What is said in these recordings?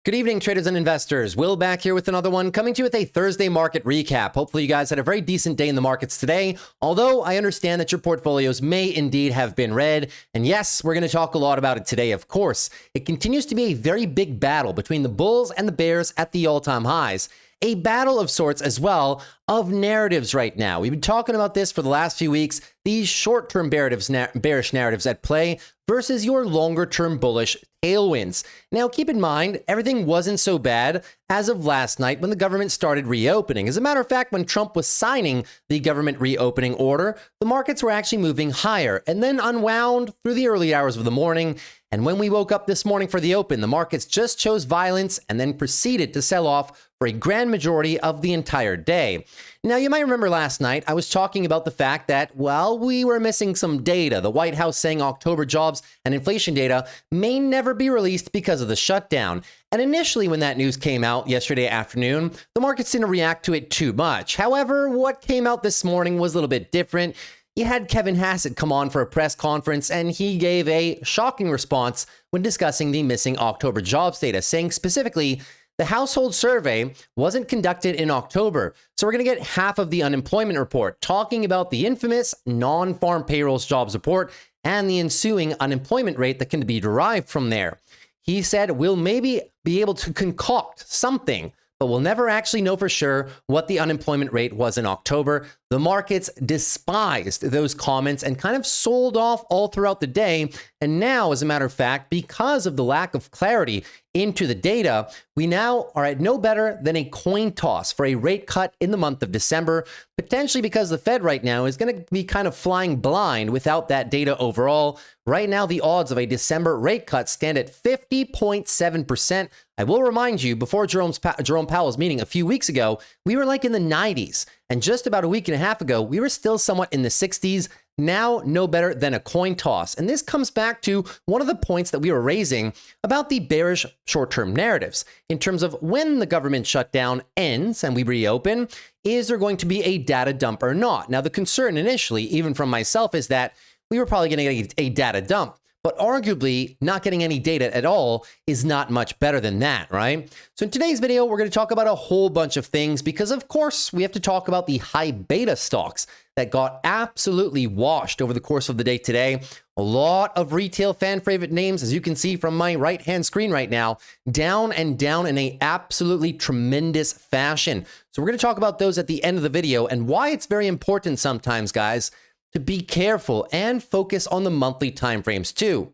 Good evening, traders and investors. Will back here with another one, coming to you with a Thursday market recap. Hopefully you guys had a very decent day in the markets today, although I understand that your portfolios may indeed have been red. And yes, we're going to talk a lot about it today, of course. It continues to be a very big battle between the bulls and the bears at the all-time highs. A battle of sorts as well of narratives right now. We've been talking about this for the last few weeks, these short-term bearish narratives at play versus your longer-term bullish tailwinds. Now, keep in mind, everything wasn't so bad as of last night when the government started reopening. As a matter of fact, when Trump was signing the government reopening order, the markets were actually moving higher and then unwound through the early hours of the morning. And when we woke up this morning for the open, the markets just chose violence and then proceeded to sell off for a grand majority of the entire day. Now, you might remember last night, I was talking about the fact that, well, we were missing some data. The White House saying October jobs and inflation data may never be released because of the shutdown. And initially, when that news came out yesterday afternoon, the markets didn't react to it too much. However, what came out this morning was a little bit different. You had Kevin Hassett come on for a press conference, and he gave a shocking response when discussing the missing October jobs data, saying specifically, the household survey wasn't conducted in October, so we're going to get half of the unemployment report, talking about the infamous non-farm payrolls jobs report and the ensuing unemployment rate that can be derived from there. He said we'll maybe be able to concoct something, but we'll never actually know for sure what the unemployment rate was in October. The markets despised those comments and kind of sold off all throughout the day. And now, as a matter of fact, because of the lack of clarity into the data, we now are at no better than a coin toss for a rate cut in the month of December, potentially because the Fed right now is going to be kind of flying blind without that data overall. Right now, the odds of a December rate cut stand at 50.7%. I will remind you, before Jerome Powell's meeting a few weeks ago, we were like in the 90s. And just about a week and a half ago, we were still somewhat in the 60s. Now, no better than a coin toss. And this comes back to one of the points that we were raising about the bearish short-term narratives in terms of when the government shutdown ends and we reopen, is there going to be a data dump or not? Now, the concern initially, even from myself, is that we were probably going to get a data dump. But arguably, not getting any data at all is not much better than that, right? So in today's video, we're going to talk about a whole bunch of things because, of course, we have to talk about the high beta stocks that got absolutely washed over the course of the day today. A lot of retail fan favorite names, as you can see from my right-hand screen right now, down and down in a absolutely tremendous fashion. So we're going to talk about those at the end of the video and why it's very important sometimes, guys, to be careful and focus on the monthly timeframes too.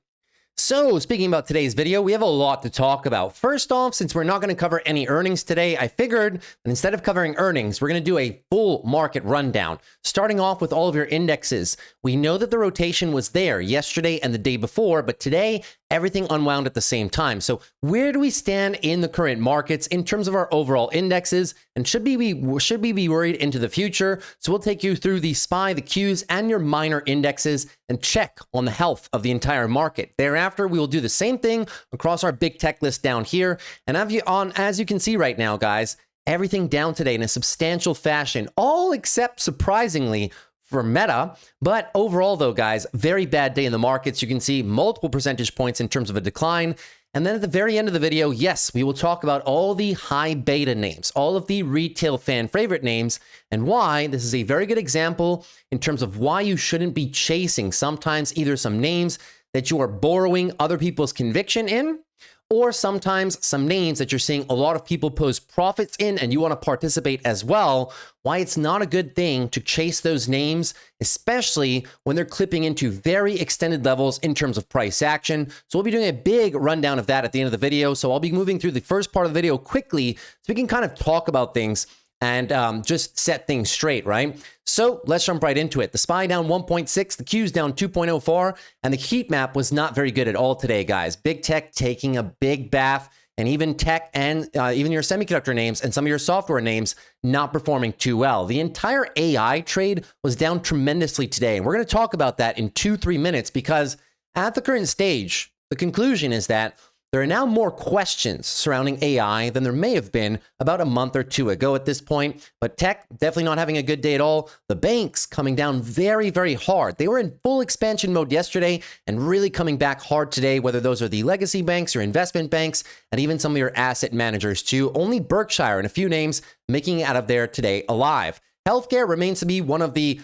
So speaking about today's video, we have a lot to talk about. First off, since we're not going to cover any earnings today, I figured that instead of covering earnings, we're going to do a full market rundown, starting off with all of your indexes. We know that the rotation was there yesterday and the day before, but today, everything unwound at the same time. So where do we stand in the current markets in terms of our overall indexes? And should we be worried into the future? So we'll take you through the SPY, the Qs, and your minor indexes and check on the health of the entire market. Thereafter, we will do the same thing across our big tech list down here. And as you can see right now, guys, everything down today in a substantial fashion, all except surprisingly for Meta. But overall though, guys, very bad day in the markets. You can see multiple percentage points in terms of a decline. And then at the very end of the video, yes, we will talk about all the high beta names, all of the retail fan favorite names, and why this is a very good example in terms of why you shouldn't be chasing sometimes either some names that you are borrowing other people's conviction in, or sometimes some names that you're seeing a lot of people post profits in and you want to participate as well, why it's not a good thing to chase those names, especially when they're clipping into very extended levels in terms of price action. So we'll be doing a big rundown of that at the end of the video. So I'll be moving through the first part of the video quickly so we can kind of talk about things and just set things straight, right? So let's jump right into it. The SPY down 1.6, the Qs down 2.04, and the heat map was not very good at all today, guys. Big tech taking a big bath, and even tech and even your semiconductor names and some of your software names not performing too well. The entire AI trade was down tremendously today, and we're going to talk about that in 2-3 minutes because at the current stage, the conclusion is that There are now more questions surrounding AI than there may have been about a month or two ago at this point, but tech definitely not having a good day at all. The banks coming down very, very hard. They were in full expansion mode yesterday and really coming back hard today, whether those are the legacy banks or investment banks, and even some of your asset managers too. Only Berkshire and a few names making it out of there today alive. Healthcare remains to be one of the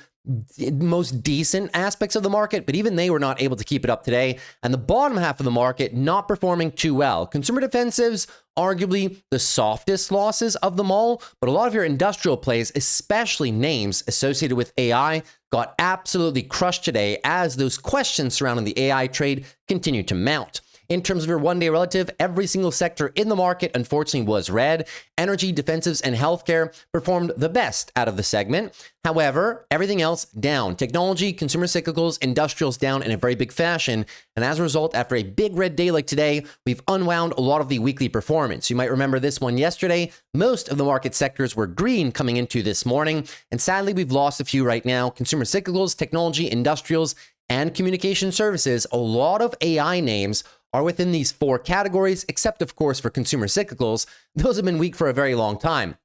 most decent aspects of the market, but even they were not able to keep it up today. And the bottom half of the market not performing too well. Consumer defensives, arguably the softest losses of them all, but a lot of your industrial plays, especially names associated with AI, got absolutely crushed today as those questions surrounding the AI trade continue to mount. In terms of your one-day relative, every single sector in the market, unfortunately, was red. Energy, defensives, and healthcare performed the best out of the segment. However, everything else down. Technology, consumer cyclicals, industrials down in a very big fashion. And as a result, after a big red day like today, we've unwound a lot of the weekly performance. You might remember this one yesterday. Most of the market sectors were green coming into this morning. And sadly, we've lost a few right now. Consumer cyclicals, technology, industrials, and communication services. A lot of AI names are within these four categories, except of course for consumer cyclicals. Those have been weak for a very long time.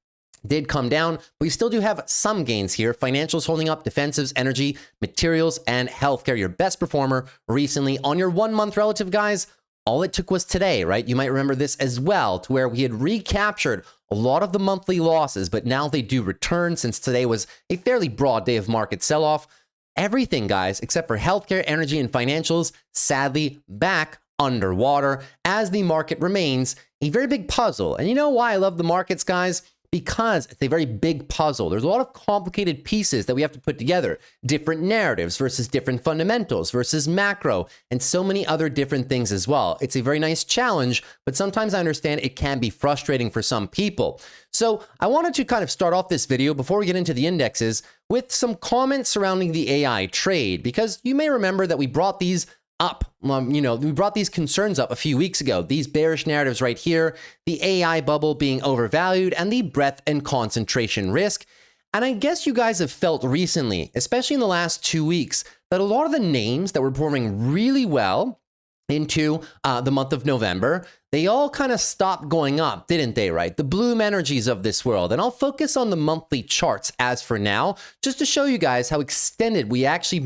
Did come down, but we still do have some gains here. Financials holding up, defensives, energy, materials, and healthcare. Your best performer recently on your 1 month relative, guys. All it took was today, right? You might remember this as well, to where we had recaptured a lot of the monthly losses, but now they do return since today was a fairly broad day of market sell-off. Everything, guys, except for healthcare, energy, and financials, sadly back underwater as the market remains a very big puzzle. And you know why I love the markets, guys? Because it's a very big puzzle. There's a lot of complicated pieces that we have to put together. Different narratives versus different fundamentals versus macro, and so many other different things as well. It's a very nice challenge, but sometimes I understand it can be frustrating for some people. So I wanted to kind of start off this video before we get into the indexes with some comments surrounding the AI trade, because you may remember that we brought these up. We brought these concerns up a few weeks ago. These bearish narratives right here, the AI bubble being overvalued, and the breadth and concentration risk. And I guess you guys have felt recently, especially in the last 2 weeks, that a lot of the names that were performing really well into the month of November, they all kind of stopped going up, didn't they, right? The Bloom Energies of this world. And I'll focus on the monthly charts as for now, just to show you guys how extended we actually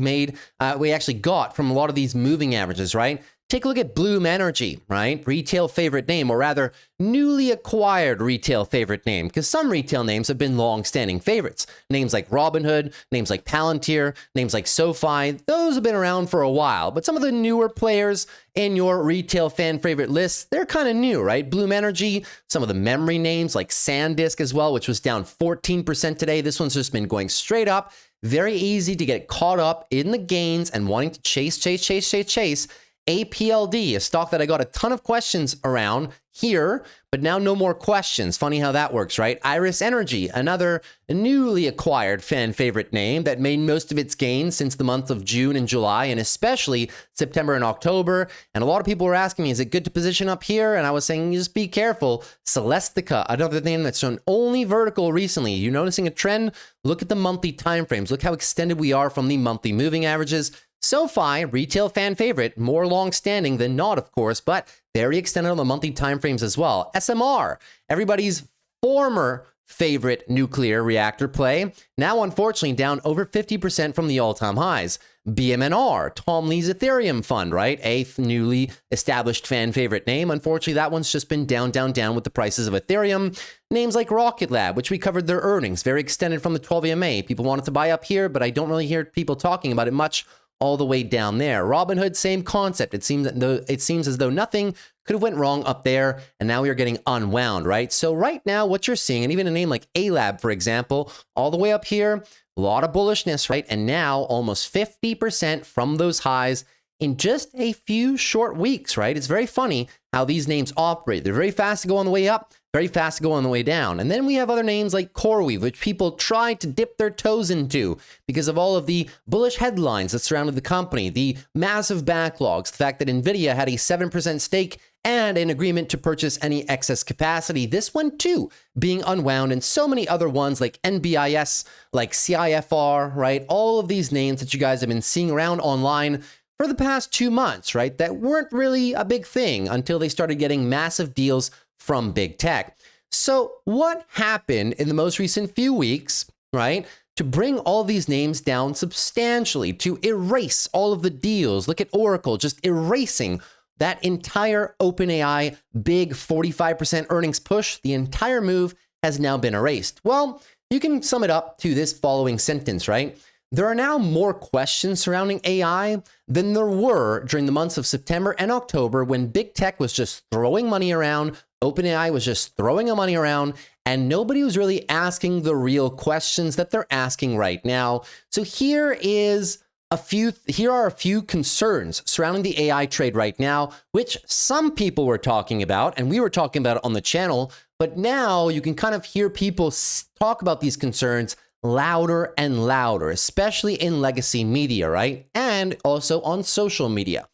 got from a lot of these moving averages, right? Take a look at Bloom Energy, right? Retail favorite name, or rather newly acquired retail favorite name, because some retail names have been long-standing favorites. Names like Robinhood, names like Palantir, names like SOFI, those have been around for a while. But some of the newer players in your retail fan favorite list, they're kind of new, right? Bloom Energy, some of the memory names like SanDisk as well, which was down 14% today. This one's just been going straight up. Very easy to get caught up in the gains and wanting to chase. APLD, a stock that I got a ton of questions around here, but now no more questions. Funny how that works, right? Iris Energy, another newly acquired fan favorite name that made most of its gains since the month of June and July, and especially September and October. And a lot of people were asking me, is it good to position up here? And I was saying, just be careful. Celestica, another name that's shown only vertical recently. You noticing a trend? Look at the monthly timeframes. Look how extended we are from the monthly moving averages. SOFI, retail fan favorite, more long-standing than not, of course, but very extended on the monthly timeframes as well. SMR, everybody's former favorite nuclear reactor play, now unfortunately down over 50% from the all-time highs. BMNR, Tom Lee's Ethereum fund, right? A newly established fan favorite name. Unfortunately, that one's just been down with the prices of Ethereum. Names like Rocket Lab, which we covered their earnings, very extended from the 12 EMA. People wanted to buy up here, but I don't really hear people talking about it much all the way down there. Robinhood, same concept. It seems as though nothing could have went wrong up there, and now we are getting unwound, right? So right now, what you're seeing, and even a name like A-Lab, for example, all the way up here, a lot of bullishness, right? And now almost 50% from those highs in just a few short weeks, right? It's very funny how these names operate. They're very fast to go on the way up, very fast to go on the way down. And then we have other names like CoreWeave, which people try to dip their toes into because of all of the bullish headlines that surrounded the company, the massive backlogs, the fact that NVIDIA had a 7% stake and an agreement to purchase any excess capacity. This one too being unwound, and so many other ones like NBIS, like CIFR, right? All of these names that you guys have been seeing around online, for the past 2 months, right, that weren't really a big thing until they started getting massive deals from big tech. So what happened in the most recent few weeks, right, to bring all these names down substantially, to erase all of the deals? Look at Oracle just erasing that entire OpenAI big 45% earnings push. The entire move has now been erased. Well, you can sum it up to this following sentence, right? There are now more questions surrounding AI than there were during the months of September and October when big tech was just throwing money around, OpenAI was just throwing money around, and nobody was really asking the real questions that they're asking right now. So here are a few concerns surrounding the AI trade right now, which some people were talking about, and we were talking about it on the channel, but now you can kind of hear people talk about these concerns louder and louder, especially in legacy media, right? And also on social media.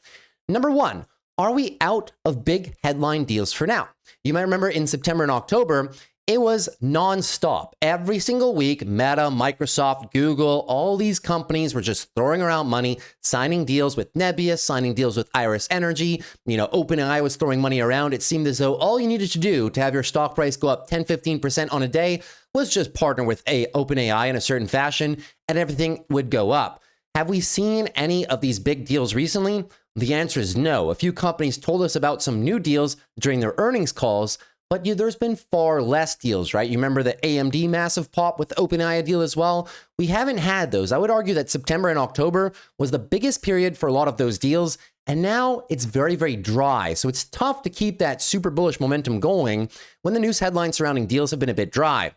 Number one, are we out of big headline deals for now? You might remember in September and October, it was nonstop. Every single week, Meta, Microsoft, Google, all these companies were just throwing around money, signing deals with Nvidia, signing deals with Iris Energy. OpenAI was throwing money around. It seemed as though all you needed to do to have your stock price go up 10, 15% on a day was just partner with OpenAI in a certain fashion, and everything would go up. Have we seen any of these big deals recently? The answer is no. A few companies told us about some new deals during their earnings calls, but there's been far less deals, right? You remember the AMD massive pop with OpenAI deal as well? We haven't had those. I would argue that September and October was the biggest period for a lot of those deals, and now it's very, very dry. So it's tough to keep that super bullish momentum going when the news headlines surrounding deals have been a bit dry.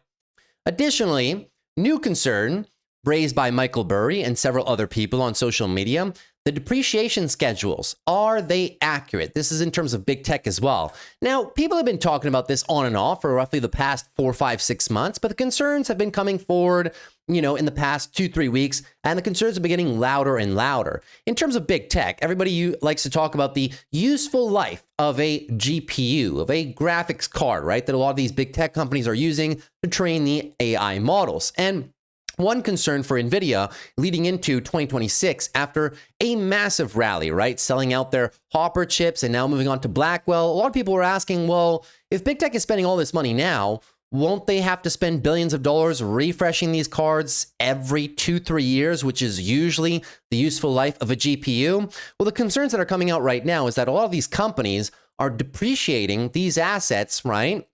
Additionally, new concern raised by Michael Burry and several other people on social media: the depreciation schedules, are they accurate? This is in terms of big tech as well. Now, people have been talking about this on and off for roughly the past 4, 5, 6 months, but the concerns have been coming forward, in the past 2, 3 weeks, and the concerns have been getting louder and louder. In terms of big tech, everybody likes to talk about the useful life of a GPU, of a graphics card, right? That a lot of these big tech companies are using to train the AI models. And one concern for NVIDIA leading into 2026 after a massive rally, right? Selling out their Hopper chips and now moving on to Blackwell. A lot of people were asking, well, if big tech is spending all this money now, won't they have to spend billions of dollars refreshing these cards every 2, 3 years, which is usually the useful life of a GPU? Well, the concerns that are coming out right now is that a lot of these companies are depreciating these assets, right,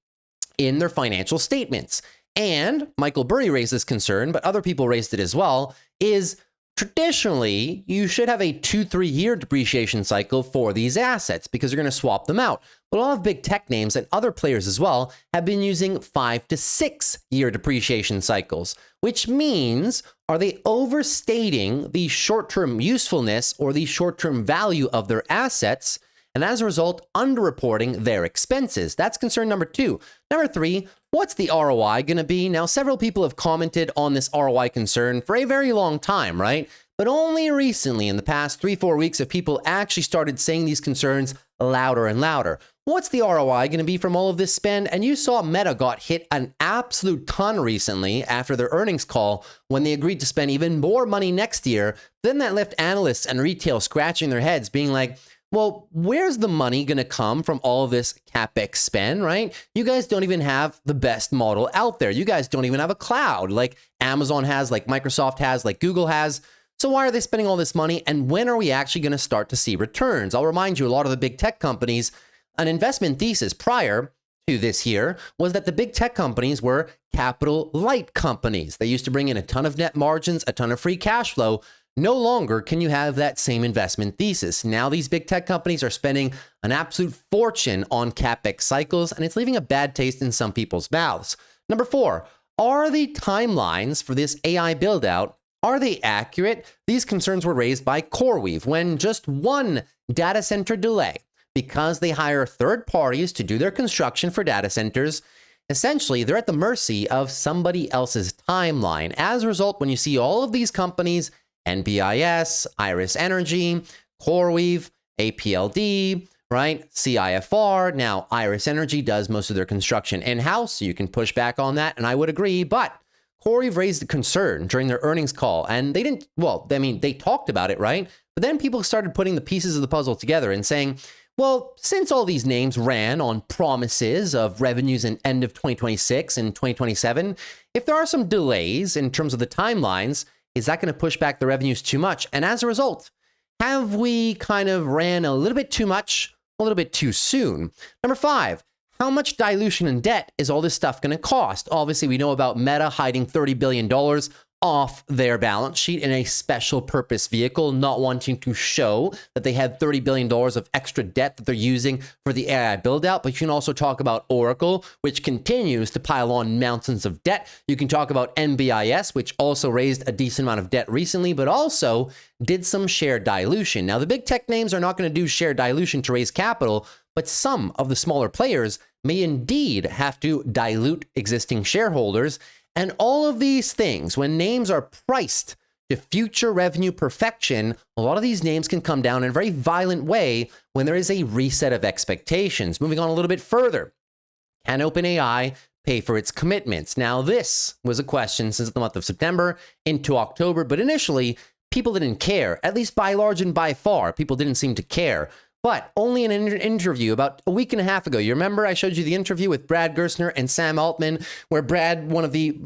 in their financial statements. And Michael Burry raised this concern, but other people raised it as well, is traditionally you should have a 2-3 year depreciation cycle for these assets because you're going to swap them out. But a lot of big tech names and other players as well have been using 5 to 6 year depreciation cycles, which means, are they overstating the short-term usefulness or the short-term value of their assets, and as a result, underreporting their expenses? That's concern number 2. Number 3, what's the ROI going to be? Now, several people have commented on this ROI concern for a very long time, right? But only recently, in the past 3-4 weeks, have people actually started saying these concerns louder and louder. What's the ROI going to be from all of this spend? And you saw Meta got hit an absolute ton recently after their earnings call when they agreed to spend even more money next year. Then that left analysts and retail scratching their heads, being like, well, where's the money going to come from all of this CapEx spend, right? You guys don't even have the best model out there. You guys don't even have a cloud like Amazon has, like Microsoft has, like Google has. So why are they spending all this money? And when are we actually going to start to see returns? I'll remind you, a lot of the big tech companies, an investment thesis prior to this year was that the big tech companies were capital light companies. They used to bring in a ton of net margins, a ton of free cash flow. No longer can you have that same investment thesis. Now these big tech companies are spending an absolute fortune on CapEx cycles, and it's leaving a bad taste in some people's mouths. Number 4, are the timelines for this AI build out, are they accurate? These concerns were raised by CoreWeave when just one data center delay, because they hire third parties to do their construction for data centers. Essentially, they're at the mercy of somebody else's timeline. As a result, when you see all of these companies, NBIS, Iris Energy, CoreWeave, APLD, right? CIFR. Now, Iris Energy does most of their construction in-house, so you can push back on that, and I would agree. But CoreWeave raised a concern during their earnings call, and they didn't, well, I mean, they talked about it, right? But then people started putting the pieces of the puzzle together and saying, well, since all these names ran on promises of revenues in end of 2026 and 2027, if there are some delays in terms of the timelines, is that going to push back the revenues too much? And as a result, have we kind of ran a little bit too much, a little bit too soon? Number 5, how much dilution and debt is all this stuff going to cost? Obviously, we know about Meta hiding $30 billion off their balance sheet in a special purpose vehicle, not wanting to show that they have $30 billion of extra debt that they're using for the AI build out. But you can also talk about Oracle, which continues to pile on mountains of debt. You can talk about NBIS, which also raised a decent amount of debt recently, but also did some share dilution. Now, the big tech names are not going to do share dilution to raise capital, but some of the smaller players may indeed have to dilute existing shareholders. And all of these things, when names are priced to future revenue perfection, a lot of these names can come down in a very violent way when there is a reset of expectations. Moving on a little bit further, can OpenAI pay for its commitments? Now, this was a question since the month of September into October, but initially, people didn't care, at least by large and by far. People didn't seem to care. But only in an interview about a week and a half ago, you remember I showed you the interview with Brad Gerstner and Sam Altman, where Brad, one of the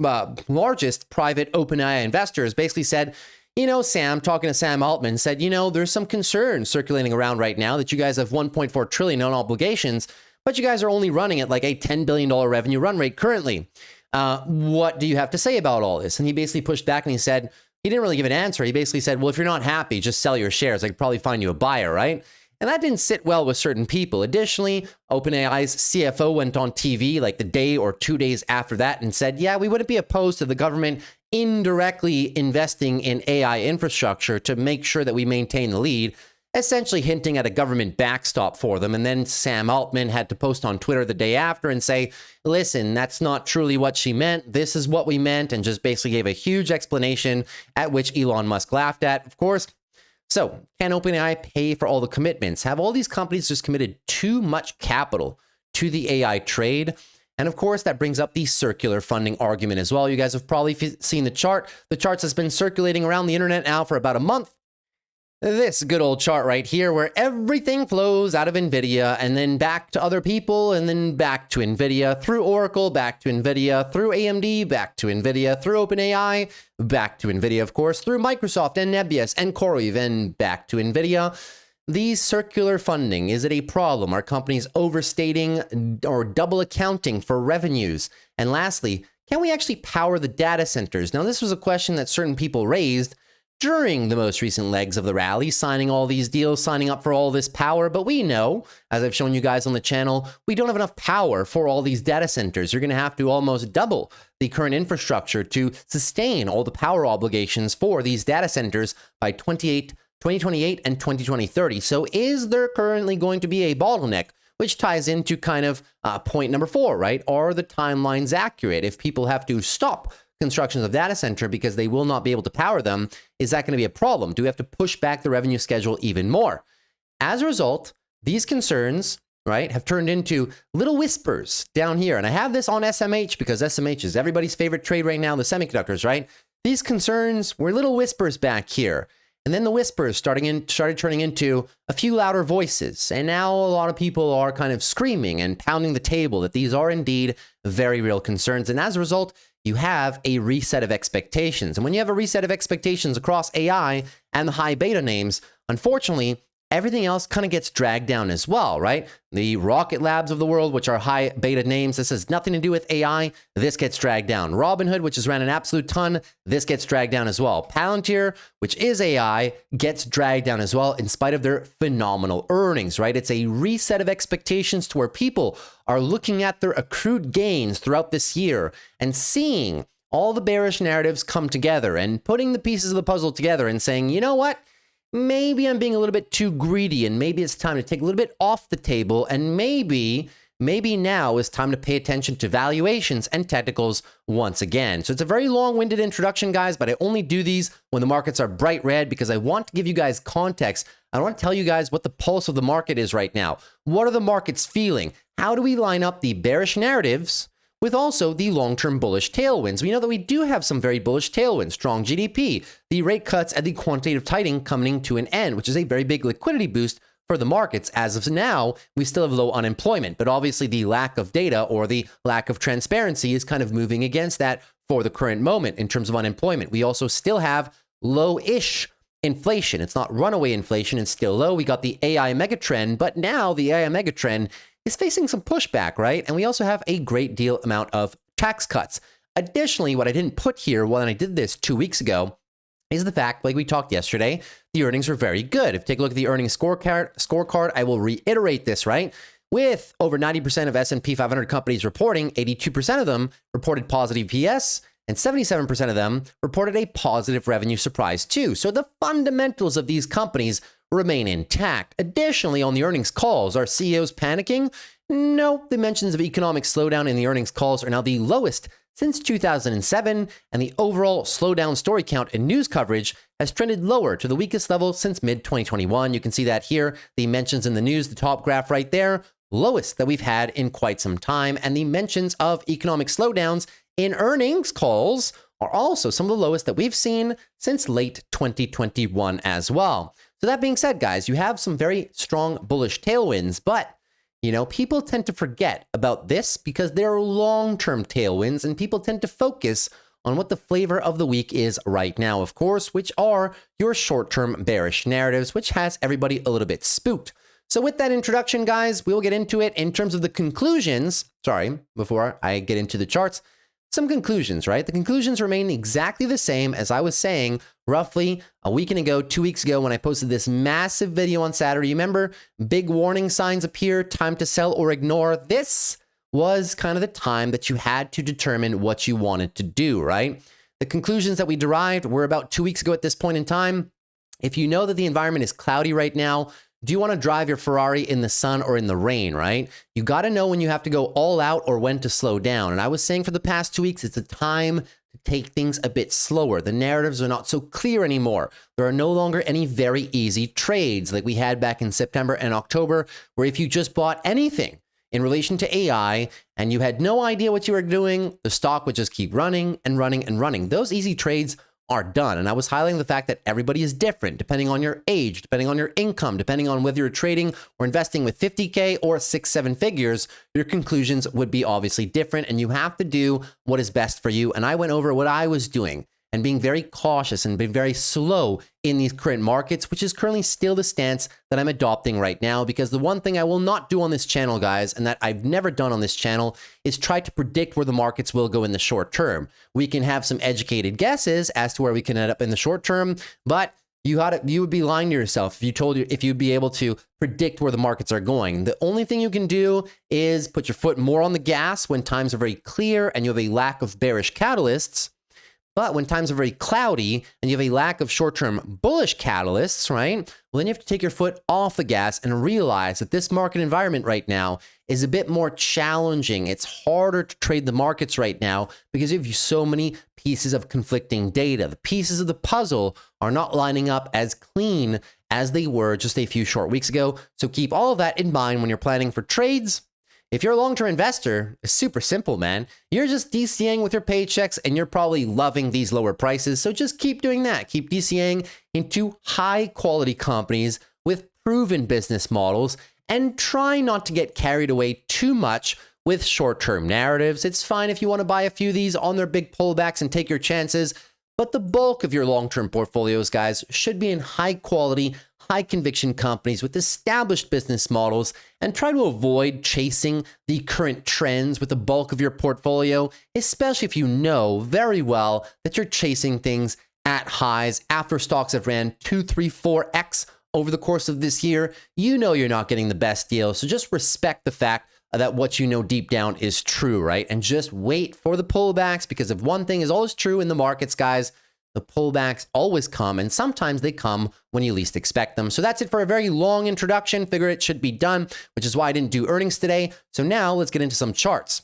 largest private OpenAI investors, basically said, you know, Sam, talking to Sam Altman, said, you know, there's some concern circulating around right now that you guys have 1.4 trillion on obligations, but you guys are only running at like a $10 billion revenue run rate currently. What do you have to say about all this? And he basically pushed back and he said, he didn't really give an answer. He basically said, well, if you're not happy, just sell your shares. I could probably find you a buyer, right? And that didn't sit well with certain people. Additionally, OpenAI's CFO went on TV like the day or 2 days after that and said, yeah, we wouldn't be opposed to the government indirectly investing in AI infrastructure to make sure that we maintain the lead, essentially hinting at a government backstop for them. And then Sam Altman had to post on Twitter the day after and say, listen, that's not truly what she meant. This is what we meant, and just basically gave a huge explanation at which Elon Musk laughed at, of course. So, can OpenAI pay for all the commitments? Have all these companies just committed too much capital to the AI trade? And of course, that brings up the circular funding argument as well. You guys have probably seen the chart. The charts has been circulating around the internet now for about a month. This good old chart right here, where everything flows out of NVIDIA and then back to other people and then back to NVIDIA, through Oracle, back to NVIDIA, through AMD, back to NVIDIA, through OpenAI, back to NVIDIA, of course, through Microsoft and Nebius and CoreWeave, and back to NVIDIA. These circular funding, is it a problem? Are companies overstating or double accounting for revenues? And lastly, can we actually power the data centers? Now, this was a question that certain people raised during the most recent legs of the rally, signing all these deals, signing up for all this power. But we know, as I've shown you guys on the channel, we don't have enough power for all these data centers. You're going to have to almost double the current infrastructure to sustain all the power obligations for these data centers by 2028 and 2030. So is there currently going to be a bottleneck? Which ties into kind of point number 4, right? Are the timelines accurate? If people have to stop constructions of data center because they will not be able to power them, is that going to be a problem? Do we have to push back the revenue schedule even more? As a result, these concerns, right, have turned into little whispers down here. And I have this on SMH because SMH is everybody's favorite trade right now, the semiconductors, right? These concerns were little whispers back here. And then the whispers started turning into a few louder voices. And now a lot of people are kind of screaming and pounding the table that these are indeed very real concerns. And as a result, you have a reset of expectations. And when you have a reset of expectations across AI and the high beta names, unfortunately, everything else kind of gets dragged down as well, right? The Rocket Labs of the world, which are high beta names, this has nothing to do with AI, this gets dragged down. Robinhood, which has ran an absolute ton, this gets dragged down as well. Palantir, which is AI, gets dragged down as well in spite of their phenomenal earnings, right? It's a reset of expectations to where people are looking at their accrued gains throughout this year and seeing all the bearish narratives come together and putting the pieces of the puzzle together and saying, you know what? Maybe I'm being a little bit too greedy and maybe it's time to take a little bit off the table, and maybe now is time to pay attention to valuations and technicals once again. So it's a very long-winded introduction, guys, but I only do these when the markets are bright red because I want to give you guys context. I want to tell you guys what the pulse of the market is right now. What are the markets feeling? How do we line up the bearish narratives with also the long-term bullish tailwinds. We know that we do have some very bullish tailwinds, strong GDP, the rate cuts, and the quantitative tightening coming to an end, which is a very big liquidity boost for the markets. As of now, we still have low unemployment, but obviously the lack of data or the lack of transparency is kind of moving against that for the current moment in terms of unemployment. We also still have low-ish inflation. It's not runaway inflation, it's still low. We got the AI megatrend, but now the AI megatrend is facing some pushback, right? And we also have a great deal amount of tax cuts. Additionally, what I didn't put here when I did this 2 weeks ago is the fact, like we talked yesterday, the earnings were very good. If you take a look at the earnings scorecard, I will reiterate this, right? With over 90% of S&P 500 companies reporting, 82% of them reported positive EPS, and 77% of them reported a positive revenue surprise too. So the fundamentals of these companies remain intact. Additionally, on the earnings calls, are CEOs panicking? No, the mentions of economic slowdown in the earnings calls are now the lowest since 2007, and the overall slowdown story count and news coverage has trended lower to the weakest level since mid-2021. You can see that here, the mentions in the news, the top graph right there, lowest that we've had in quite some time, and the mentions of economic slowdowns in earnings calls are also some of the lowest that we've seen since late 2021 as well. So that being said, guys, you have some very strong bullish tailwinds, but people tend to forget about this because they're long-term tailwinds, and people tend to focus on what the flavor of the week is right now, of course, which are your short-term bearish narratives, which has everybody a little bit spooked. So with that introduction, guys, we'll get into it in terms of the conclusions. Sorry, before I get into the charts, some conclusions, right? The conclusions remain exactly the same as I was saying roughly a week ago, 2 weeks ago, when I posted this massive video on Saturday. You remember, big warning signs appear, time to sell or ignore. This was kind of the time that you had to determine what you wanted to do, right? The conclusions that we derived were about 2 weeks ago at this point in time. If you know that the environment is cloudy right now, do you want to drive your Ferrari in the sun or in the rain, right? You got to know when you have to go all out or when to slow down. And I was saying for the past 2 weeks, it's a time to take things a bit slower. The narratives are not so clear anymore. There are no longer any very easy trades like we had back in September and October, where if you just bought anything in relation to AI and you had no idea what you were doing, the stock would just keep running and running and running. Those easy trades are done. And I was highlighting the fact that everybody is different depending on your age, depending on your income, depending on whether you're trading or investing with 50K or 6-7 figures, your conclusions would be obviously different, and you have to do what is best for you. And I went over what I was doing and being very cautious and being very slow in these current markets, which is currently still the stance that I'm adopting right now. Because the one thing I will not do on this channel, guys, and that I've never done on this channel, is try to predict where the markets will go in the short term. We can have some educated guesses as to where we can end up in the short term, but you would be lying to yourself if you'd be able to predict where the markets are going. The only thing you can do is put your foot more on the gas when times are very clear and you have a lack of bearish catalysts. But when times are very cloudy and you have a lack of short-term bullish catalysts, right? Well, then you have to take your foot off the gas and realize that this market environment right now is a bit more challenging. It's harder to trade the markets right now because you have so many pieces of conflicting data. The pieces of the puzzle are not lining up as clean as they were just a few short weeks ago. So keep all of that in mind when you're planning for trades. If you're a long-term investor, it's super simple, man. You're just DCAing with your paychecks and you're probably loving these lower prices. So just keep doing that. Keep DCAing into high-quality companies with proven business models and try not to get carried away too much with short-term narratives. It's fine if you want to buy a few of these on their big pullbacks and take your chances, but the bulk of your long-term portfolios, guys, should be in high-quality, high-conviction companies with established business models, and try to avoid chasing the current trends with the bulk of your portfolio, especially if you know very well that you're chasing things at highs after stocks have ran 2, 3, 4x over the course of this year. You know you're not getting the best deal, so just respect the fact that what you know deep down is true, right? And just wait for the pullbacks, because if one thing is always true in the markets, guys, the pullbacks always come, and sometimes they come when you least expect them. So that's it for a very long introduction. Figure it should be done, which is why I didn't do earnings today. So now let's get into some charts.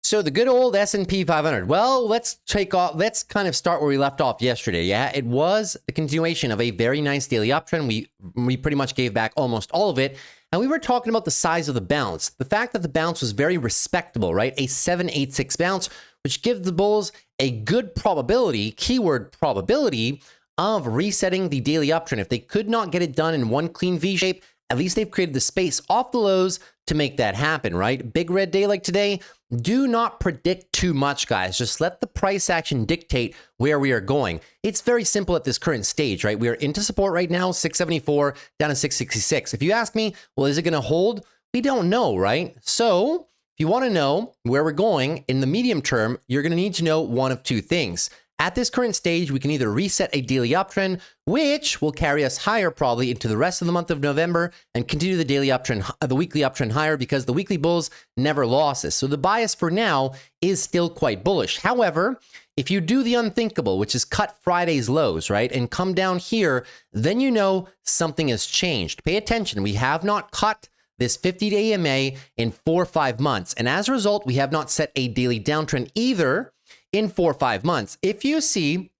So the good old S&P 500. Well, let's kind of start where we left off yesterday. Yeah, it was the continuation of a very nice daily uptrend. We pretty much gave back almost all of it. And we were talking about the size of the bounce. The fact that the bounce was very respectable, right? A 786 bounce, which gives the bulls a good probability, keyword probability, of resetting the daily uptrend. If they could not get it done in one clean V shape, at least they've created the space off the lows to make that happen, right? Big red day like today, do not predict too much, guys. Just let the price action dictate where we are going. It's very simple at this current stage, right? We are into support right now, 674 down to 666. If you ask me, well, is it going to hold? We don't know, right? So if you want to know where we're going in the medium term, you're going to need to know one of two things. At this current stage, we can either reset a daily uptrend, which will carry us higher probably into the rest of the month of November and continue the daily uptrend, the weekly uptrend higher because the weekly bulls never lost this. So the bias for now is still quite bullish. However, if you do the unthinkable, which is cut Friday's lows, right, and come down here, then you know something has changed. Pay attention. We have not cut this 50-day EMA in 4 or 5 months. And as a result, we have not set a daily downtrend either in 4 or 5 months. If you see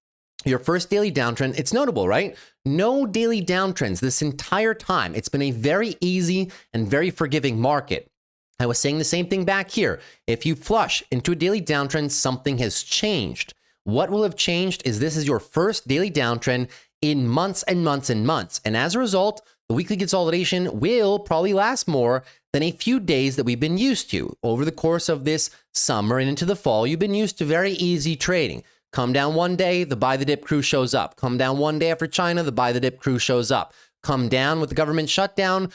your first daily downtrend, it's notable, right? No daily downtrends this entire time. It's been a very easy and very forgiving market. I was saying the same thing back here. If you flush into a daily downtrend, something has changed. What will have changed is this is your first daily downtrend in months and months and months. And as a result, the weekly consolidation will probably last more than a few days that we've been used to. Over the course of this summer and into the fall, you've been used to very easy trading. Come down one day, the buy the dip crew shows up. Come down one day after China, the buy the dip crew shows up. Come down with the government shutdown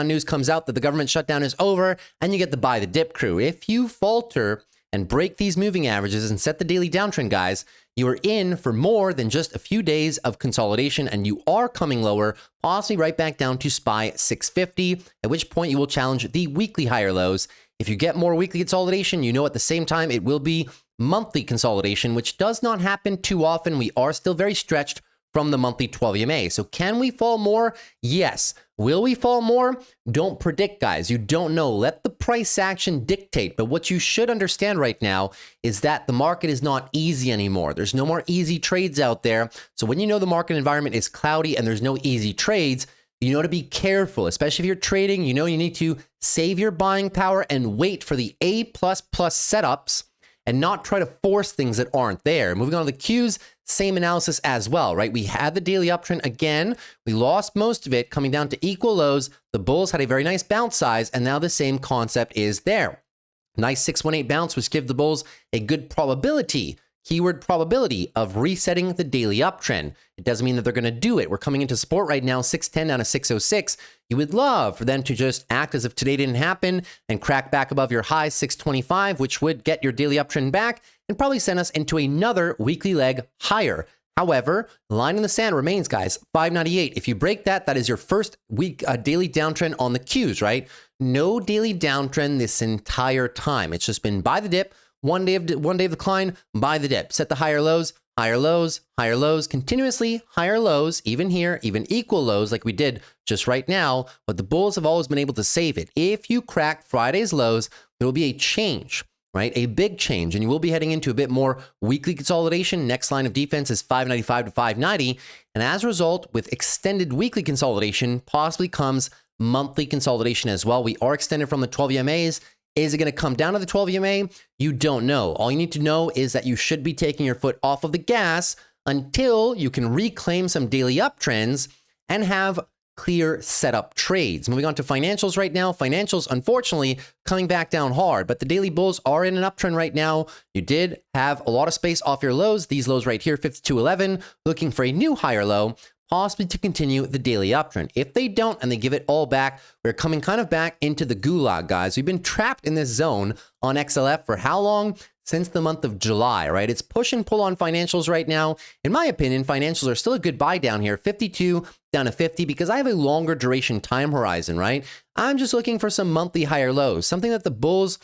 news comes out that the government shutdown is over, and you get the buy the dip crew. If you falter and break these moving averages and set the daily downtrend, guys, you are in for more than just a few days of consolidation, and you are coming lower, possibly right back down to SPY 650, at which point you will challenge the weekly higher lows. If you get more weekly consolidation, you know at the same time it will be monthly consolidation, which does not happen too often. We are still very stretched from the monthly 12 EMA. So can we fall more? Yes. Will we fall more? Don't predict, guys. You don't know. Let the price action dictate. But what you should understand right now is that the market is not easy anymore. There's no more easy trades out there. So when you know the market environment is cloudy and there's no easy trades, you know to be careful, especially if you're trading. You know you need to save your buying power and wait for the A++ setups and not try to force things that aren't there. Moving on to the Qs, same analysis as well, right? We had the daily uptrend again. We lost most of it coming down to equal lows. The bulls had a very nice bounce size, and now the same concept is there. Nice 618 bounce, which gives the bulls a good probability, keyword probability, of resetting the daily uptrend. It doesn't mean that they're going to do it. We're coming into support right now, 610 down to 606. You would love for them to just act as if today didn't happen and crack back above your high 625, which would get your daily uptrend back and probably send us into another weekly leg higher. However, the line in the sand remains, guys, 598. If you break that, that is your first week daily downtrend on the Qs, right? No daily downtrend this entire time. It's just been buy the dip, one day of decline, buy the dip, set the higher lows, continuously higher lows, even here, even equal lows like we did just right now. But the bulls have always been able to save it. If you crack Friday's lows, there will be a change, right? A big change, and you will be heading into a bit more weekly consolidation. Next line of defense is 595 to 590. And as a result, with extended weekly consolidation, possibly comes monthly consolidation as well. We are extended from the 12 EMAs. Is it going to come down to the 12 EMA? You don't know. All you need to know is that you should be taking your foot off of the gas until you can reclaim some daily uptrends and have clear setup trades. Moving on to financials right now. Financials, unfortunately, coming back down hard, but the daily bulls are in an uptrend right now. You did have a lot of space off your lows. These lows right here, 52.11, looking for a new higher low, possibly to continue the daily uptrend. If they don't and they give it all back, we're coming kind of back into the gulag, guys. We've been trapped in this zone on XLF for how long? Since the month of July, right? It's push and pull on financials right now. In my opinion, financials are still a good buy down here, 52 down to 50, because I have a longer duration time horizon, right? I'm just looking for some monthly higher lows, something that the bulls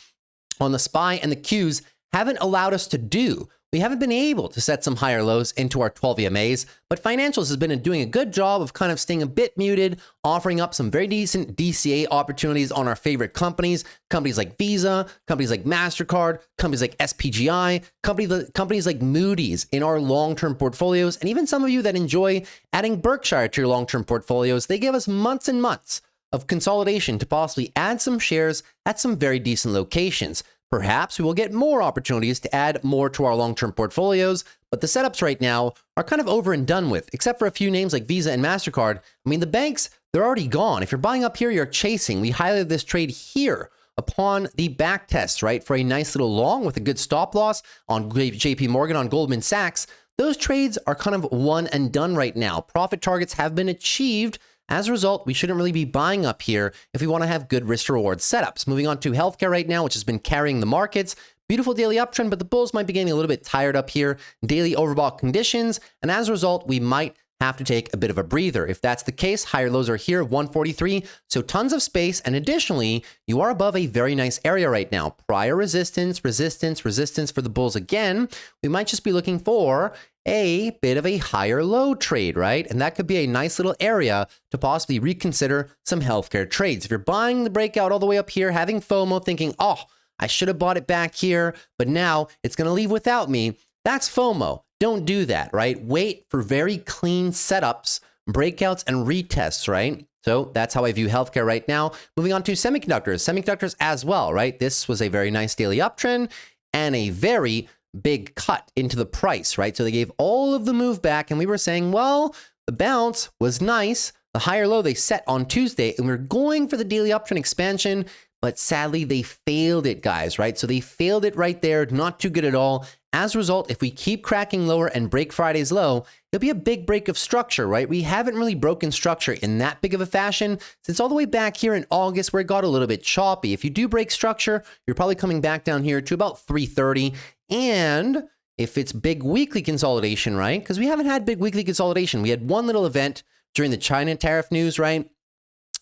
on the SPY and the Qs haven't allowed us to do. We haven't been able to set some higher lows into our 12 EMAs, but financials has been doing a good job of kind of staying a bit muted, offering up some very decent DCA opportunities on our favorite companies like Visa, companies like MasterCard, companies like SPGI, companies like Moody's in our long-term portfolios, and even some of you that enjoy adding Berkshire to your long-term portfolios. They give us months and months of consolidation to possibly add some shares at some very decent locations. Perhaps we will get more opportunities to add more to our long-term portfolios, but the setups right now are kind of over and done with, except for a few names like Visa and MasterCard. I mean, the banks, they're already gone. If you're buying up here, you're chasing. We highlighted this trade here upon the back test, right, for a nice little long with a good stop loss on JP Morgan, on Goldman Sachs. Those trades are kind of one and done right now. Profit targets have been achieved. As a result, we shouldn't really be buying up here if we want to have good risk to reward setups. Moving on to healthcare right now, which has been carrying the markets. Beautiful daily uptrend, but the bulls might be getting a little bit tired up here. Daily overbought conditions, and as a result, we might have to take a bit of a breather. If that's the case, higher lows are here, 143, so tons of space, and additionally, you are above a very nice area right now. Prior resistance, resistance, resistance for the bulls again. We might just be looking for a bit of a higher low trade, right? And that could be a nice little area to possibly reconsider some healthcare trades. If you're buying the breakout all the way up here, having FOMO, thinking, oh, I should have bought it back here, but now it's going to leave without me, that's FOMO. Don't do that, right? Wait for very clean setups, breakouts, and retests, right? So that's how I view healthcare right now. Moving on to semiconductors. Semiconductors as well, right? This was a very nice daily uptrend and a very big cut into the price, right? So they gave all of the move back, and we were saying, well, the bounce was nice. The higher low they set on Tuesday, and we're going for the daily uptrend expansion, but sadly they failed it, guys, right? So they failed it right there. Not too good at all. As a result, if we keep cracking lower and break Friday's low, it'll be a big break of structure, right? We haven't really broken structure in that big of a fashion since all the way back here in August where it got a little bit choppy. If you do break structure, you're probably coming back down here to about 330. And if it's big weekly consolidation, right? Because we haven't had big weekly consolidation. We had one little event during the China tariff news, right?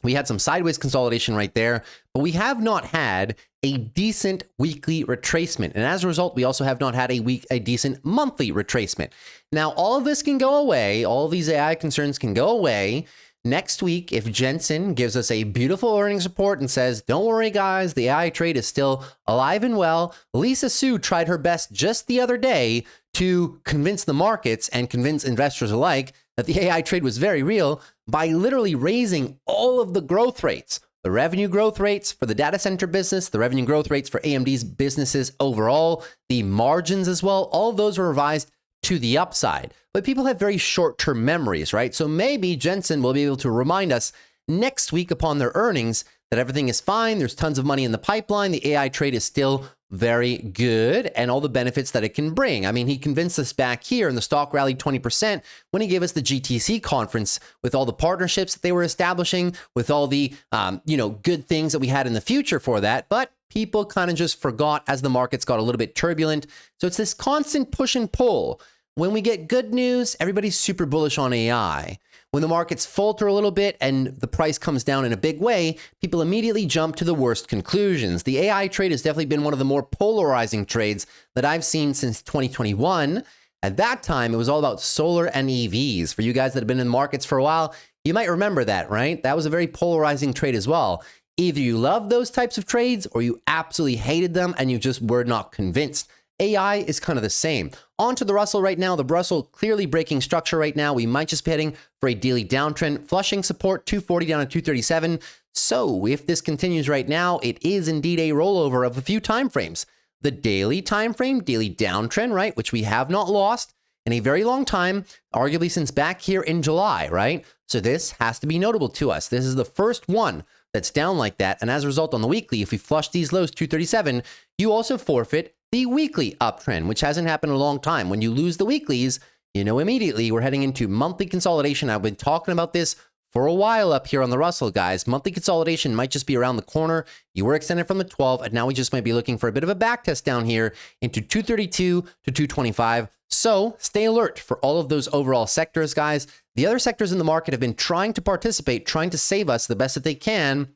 We had some sideways consolidation right there, but we have not had a decent weekly retracement. And as a result, we also have not had a decent monthly retracement. Now, all of this can go away. All of these AI concerns can go away next week if Jensen gives us a beautiful earnings report and says, don't worry, guys, the AI trade is still alive and well. Lisa Su tried her best just the other day to convince the markets and convince investors alike that the AI trade was very real by literally raising all of the growth rates, the revenue growth rates for the data center business, the revenue growth rates for AMD's businesses overall, the margins as well. All of those were revised to the upside. But people have very short-term memories, right? So maybe Jensen will be able to remind us next week upon their earnings that everything is fine. There's tons of money in the pipeline. The AI trade is still very good and all the benefits that it can bring. I mean, he convinced us back here and the stock rallied 20% when he gave us the GTC conference with all the partnerships that they were establishing, with all the, good things that we had in the future for that. But people kind of just forgot as the markets got a little bit turbulent. So it's this constant push and pull. When we get good news, everybody's super bullish on AI. When the markets falter a little bit and the price comes down in a big way, people immediately jump to the worst conclusions. The AI trade has definitely been one of the more polarizing trades that I've seen since 2021. At that time, it was all about solar and EVs. For you guys that have been in the markets for a while, you might remember that, right? That was a very polarizing trade as well. Either you love those types of trades or you absolutely hated them and you just were not convinced. AI is kind of the same. On to the Russell right now. The Russell clearly breaking structure right now. We might just be heading for a daily downtrend, flushing support 240 down to 237. So if this continues right now, it is indeed a rollover of a few time frames. The daily time frame, daily downtrend, right, which we have not lost in a very long time, arguably since back here in July, right? So this has to be notable to us. This is the first one that's down like that. And as a result, on the weekly, if we flush these lows 237, you also forfeit the weekly uptrend, which hasn't happened in a long time. When you lose the weeklies, you know immediately we're heading into monthly consolidation. I've been talking about this for a while up here on the Russell, guys. Monthly consolidation might just be around the corner. You were extended from the 12, and now we just might be looking for a bit of a back test down here into 232 to 225. So stay alert for all of those overall sectors, guys. The other sectors in the market have been trying to participate, trying to save us the best that they can.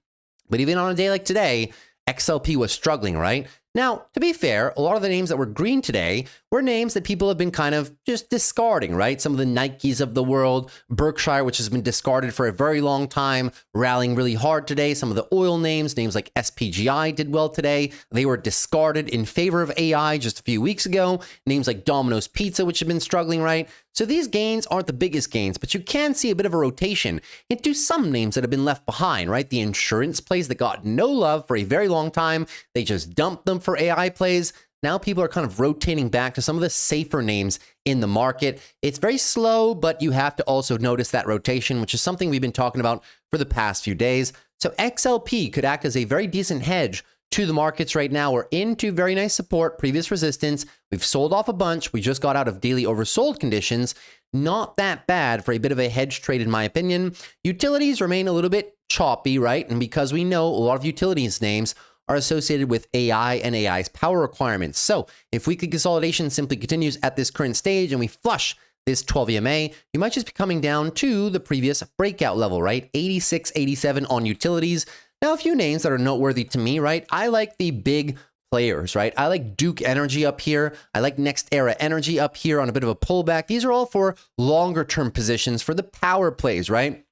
But even on a day like today, XLP was struggling, right? Now, to be fair, a lot of the names that were green today were names that people have been kind of just discarding, right? Some of the Nikes of the world, Berkshire, which has been discarded for a very long time, rallying really hard today. Some of the oil names like SPGI did well today. They were discarded in favor of AI just a few weeks ago. Names like Domino's Pizza, which have been struggling, right? So these gains aren't the biggest gains, but you can see a bit of a rotation into some names that have been left behind, right? The insurance plays that got no love for a very long time. They just dumped them for AI plays. Now people are kind of rotating back to some of the safer names in the market. It's very slow, but you have to also notice that rotation, which is something we've been talking about for the past few days. So XLP could act as a very decent hedge to the markets right now. We're into very nice support, previous resistance. We've sold off a bunch. We just got out of daily oversold conditions. Not that bad for a bit of a hedge trade, in my opinion. Utilities remain a little bit choppy, right? And because we know a lot of utilities names are associated with AI and AI's power requirements. So if weekly consolidation simply continues at this current stage and we flush this 12 EMA, you might just be coming down to the previous breakout level, right? 86, 87 on utilities. Now, a few names that are noteworthy to me, right? I like the big players, right? I like Duke Energy up here. I like Next Era Energy up here on a bit of a pullback. These are all for longer term positions for the power plays, right?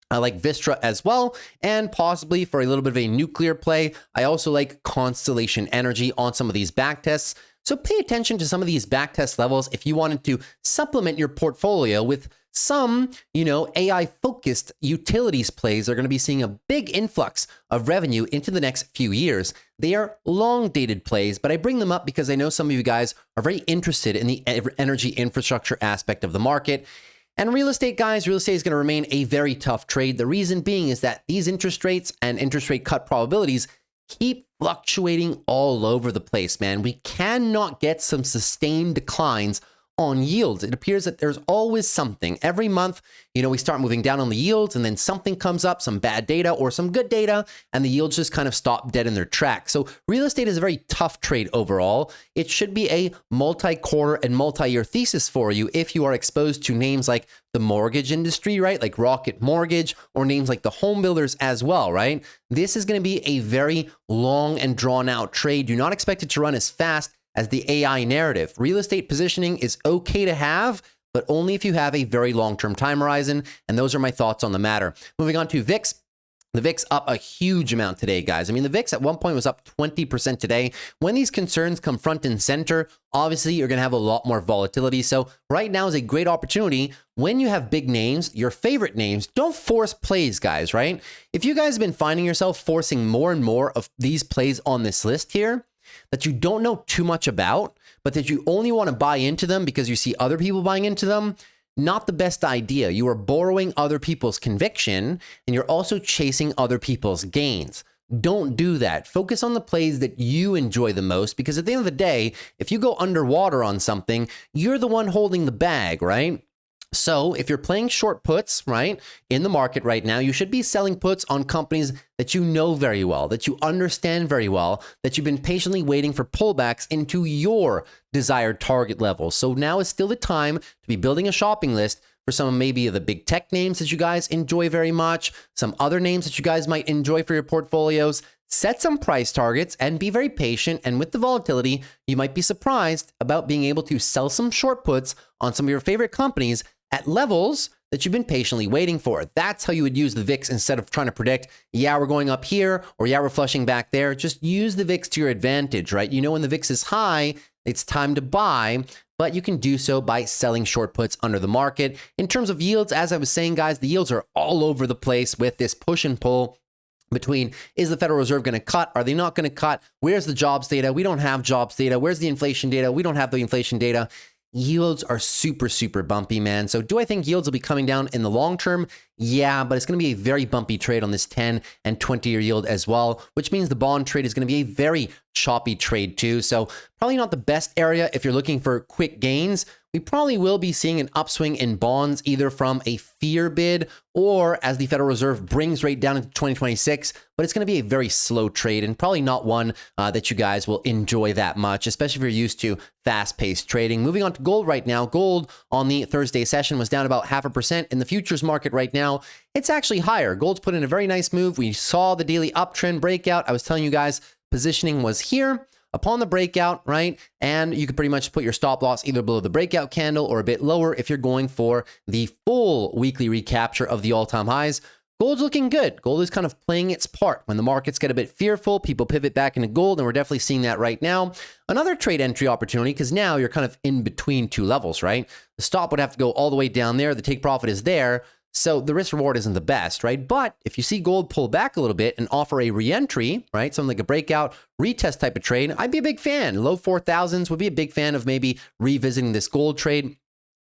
I like Vistra as well, and possibly for a little bit of a nuclear play. I also like Constellation Energy on some of these back tests. So pay attention to some of these backtest levels if you wanted to supplement your portfolio with some, AI-focused utilities plays. Are going to be seeing a big influx of revenue into the next few years. They are long-dated plays, but I bring them up because I know some of you guys are very interested in the energy infrastructure aspect of the market. And real estate, guys, real estate is going to remain a very tough trade. The reason being is that these interest rates and interest rate cut probabilities keep fluctuating all over the place, man. We cannot get some sustained declines on yields. It appears that there's always something. Every month, we start moving down on the yields and then something comes up, some bad data or some good data, and the yields just kind of stop dead in their tracks. So real estate is a very tough trade overall. It should be a multi-quarter and multi-year thesis for you if you are exposed to names like the mortgage industry, right? Like Rocket Mortgage, or names like the home builders as well, right? This is going to be a very long and drawn out trade. Do not expect it to run as fast as the AI narrative. Real estate positioning is okay to have, but only if you have a very long-term time horizon. And those are my thoughts on the matter. Moving on to VIX. The VIX up a huge amount today, guys. I mean, the VIX at one point was up 20% today. When these concerns come front and center, obviously you're going to have a lot more volatility. So right now is a great opportunity. When you have big names, your favorite names, don't force plays, guys, right? If you guys have been finding yourself forcing more and more of these plays on this list here, that you don't know too much about, but that you only want to buy into them because you see other people buying into them, not the best idea. You are borrowing other people's conviction, and you're also chasing other people's gains. Don't do that. Focus on the plays that you enjoy the most, because at the end of the day, if you go underwater on something, you're the one holding the bag, right? So if you're playing short puts, right, in the market right now, you should be selling puts on companies that you know very well, that you understand very well, that you've been patiently waiting for pullbacks into your desired target levels. So now is still the time to be building a shopping list for some maybe of the big tech names that you guys enjoy very much, some other names that you guys might enjoy for your portfolios. Set some price targets and be very patient. And with the volatility, you might be surprised about being able to sell some short puts on some of your favorite companies at levels that you've been patiently waiting for. That's how you would use the VIX instead of trying to predict, yeah, we're going up here, or yeah, we're flushing back there. Just use the VIX to your advantage, right? You know, when the VIX is high, it's time to buy, but you can do so by selling short puts under the market. In terms of yields, as I was saying, guys, the yields are all over the place with this push and pull between, is the Federal Reserve going to cut? Are they not going to cut? Where's the jobs data? We don't have jobs data. Where's the inflation data? We don't have the inflation data. Yields are super, super bumpy, man. So do I think yields will be coming down in the long term? Yeah, but it's going to be a very bumpy trade on this 10 and 20-year yield as well, which means the bond trade is going to be a very choppy trade too. So probably not the best area if you're looking for quick gains. We probably will be seeing an upswing in bonds, either from a fear bid or as the Federal Reserve brings rate down into 2026, but it's going to be a very slow trade and probably not one that you guys will enjoy that much, especially if you're used to fast-paced trading. Moving on to gold right now. Gold on the Thursday session was down about 0.5%. In the futures market right now, it's actually higher. Gold's put in a very nice move. We saw the daily uptrend breakout. I was telling you guys positioning was here. upon the breakout, right? And you could pretty much put your stop loss either below the breakout candle or a bit lower if you're going for the full weekly recapture of the all-time highs. Gold's looking good. Gold is kind of playing its part. When the markets get a bit fearful, people pivot back into gold, and we're definitely seeing that right now. Another trade entry opportunity, because now you're kind of in between two levels, right? The stop would have to go all the way down there. The take profit is there. So the risk reward isn't the best, right? But if you see gold pull back a little bit and offer a re-entry, right? Something like a breakout retest type of trade, I'd be a big fan. Low 4,000s would be a big fan of maybe revisiting this gold trade.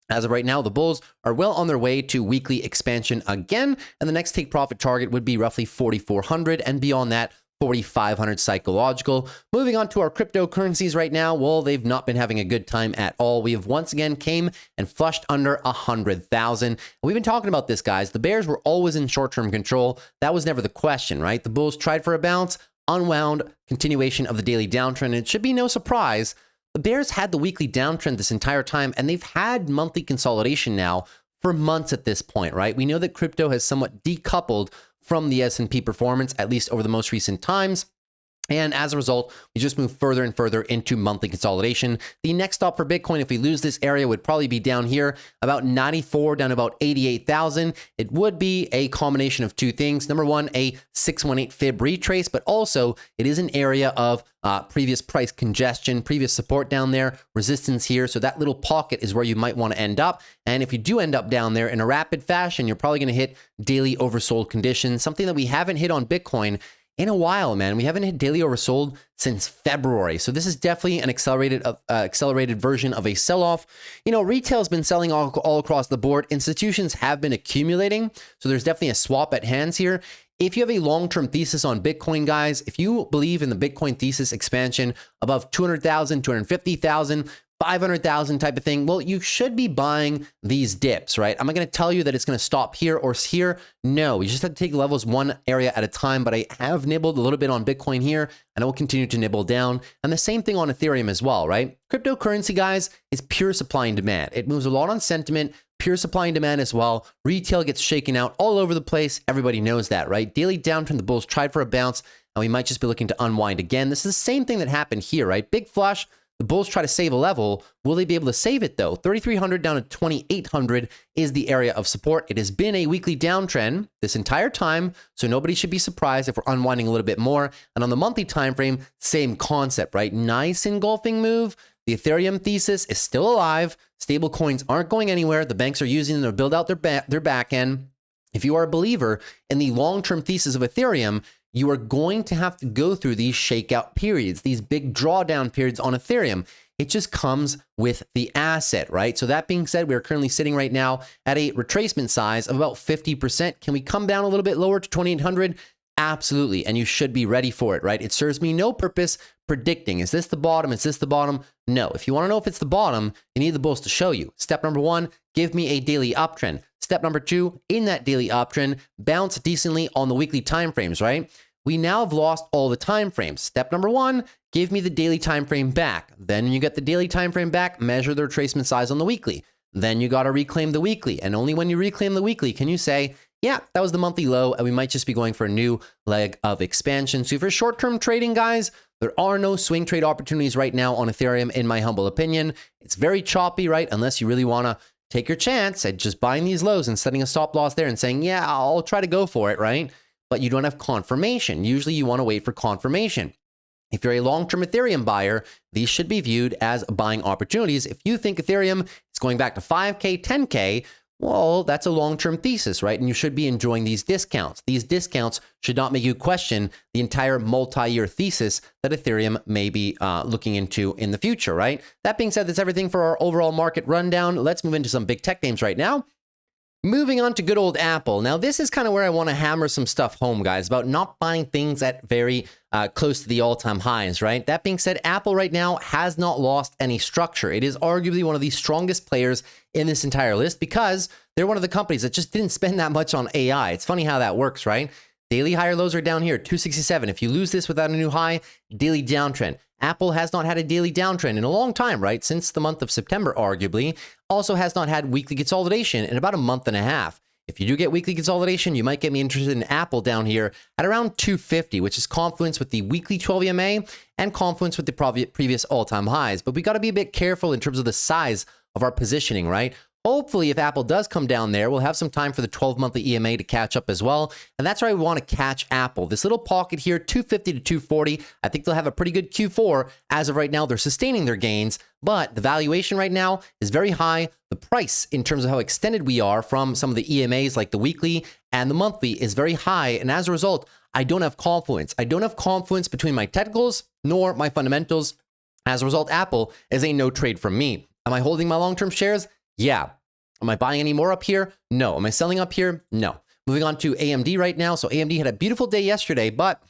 As of right now, the bulls are well on their way to weekly expansion again, and the next take profit target would be roughly 4,400, and beyond that, 4,500 psychological. Moving on to our cryptocurrencies right now, well, they've not been having a good time at all. We have once again came and flushed under 100,000. We've been talking about this, guys. The bears were always in short-term control. That was never the question, right? The bulls tried for a bounce, unwound, continuation of the daily downtrend, and it should be no surprise. The bears had the weekly downtrend this entire time, and they've had monthly consolidation now for months at this point, right? We know that crypto has somewhat decoupled from the S&P performance, at least over the most recent times. And as a result, we just move further and further into monthly consolidation. The next stop for Bitcoin, if we lose this area, would probably be down here, about 94, down to about 88,000. It would be a combination of two things. Number one, a 618 fib retrace, but also it is an area of previous price congestion, previous support down there, resistance here. So that little pocket is where you might want to end up. And if you do end up down there in a rapid fashion, you're probably going to hit daily oversold conditions, something that we haven't hit on Bitcoin in a while, man. We haven't hit daily oversold since February. So this is definitely an accelerated version of a sell-off. You know, retail's been selling all across the board. Institutions have been accumulating. So there's definitely a swap at hands here. If you have a long-term thesis on Bitcoin, guys, if you believe in the Bitcoin thesis expansion above 200,000, 250,000, 500,000 type of thing, well, you should be buying these dips, right? I'm not going to tell you that it's going to stop here or here. No, you just have to take levels one area at a time, but I have nibbled a little bit on Bitcoin here, and I will continue to nibble down. And the same thing on Ethereum as well, right? Cryptocurrency, guys, is pure supply and demand. It moves a lot on sentiment, pure supply and demand as well. Retail gets shaken out all over the place. Everybody knows that, right? Daily downtrend, the bulls tried for a bounce, and we might just be looking to unwind again. This is the same thing that happened here, right? Big flush. The bulls try to save a level. Will they be able to save it though? 3,300 down to 2,800 is the area of support. It has been a weekly downtrend this entire time, so nobody should be surprised if we're unwinding a little bit more. And on the monthly time frame, same concept, right? Nice engulfing move. The Ethereum thesis is still alive. Stable coins aren't going anywhere. The banks are using them to build out their back end. If you are a believer in the long-term thesis of Ethereum, you are going to have to go through these shakeout periods, these big drawdown periods on Ethereum. It just comes with the asset, right? So that being said, we are currently sitting right now at a retracement size of about 50%. Can we come down a little bit lower to 2,800? Absolutely. And you should be ready for it, right? It serves me no purpose predicting, is this the bottom? Is this the bottom? No. If you want to know if it's the bottom, you need the bulls to show you. Step number one, give me a daily uptrend. Step number two, in that daily uptrend, bounce decently on the weekly timeframes, right? We now have lost all the timeframes. Step number one, give me the daily time frame back. Then when you get the daily time frame back, measure the retracement size on the weekly. Then you got to reclaim the weekly. And only when you reclaim the weekly can you say, yeah, that was the monthly low, and we might just be going for a new leg of expansion. So for short-term trading, guys, there are no swing trade opportunities right now on Ethereum, in my humble opinion. It's very choppy, right? Unless you really want to take your chance at just buying these lows and setting a stop loss there and saying, yeah, I'll try to go for it, right? But you don't have confirmation. Usually you want to wait for confirmation. If you're a long-term Ethereum buyer, these should be viewed as buying opportunities. If you think Ethereum is going back to 5K, 10K, well, that's a long-term thesis, right? And you should be enjoying these discounts. These discounts should not make you question the entire multi-year thesis that Ethereum may be looking into in the future, right? That being said, that's everything for our overall market rundown. Let's move into some big tech names right now. Moving on to good old Apple. Now, this is kind of where I want to hammer some stuff home, guys, about not buying things at very close to the all-time highs, right? That being said, Apple right now has not lost any structure. It is arguably one of the strongest players in this entire list because they're one of the companies that just didn't spend that much on AI. It's funny how that works, right? Daily higher lows are down here, 267. If you lose this without a new high, daily downtrend. Apple has not had a daily downtrend in a long time, right? Since the month of September, arguably. Also has not had weekly consolidation in about a month and a half. If you do get weekly consolidation, you might get me interested in Apple down here at around 250, which is confluence with the weekly 12 EMA and confluence with the previous all-time highs. But we got to be a bit careful in terms of the size of our positioning, right? Hopefully, if Apple does come down there, we'll have some time for the 12-monthly EMA to catch up as well. And that's why we want to catch Apple. This little pocket here, 250 to 240, I think they'll have a pretty good Q4. As of right now, they're sustaining their gains, but the valuation right now is very high. The price, in terms of how extended we are from some of the EMAs like the weekly and the monthly, is very high. And as a result, I don't have confluence. I don't have confluence between my technicals nor my fundamentals. As a result, Apple is a no trade from me. Am I holding my long-term shares? Yeah. Am I buying any more up here? No. Am I selling up here? No. Moving on to AMD right now. So AMD had a beautiful day yesterday, but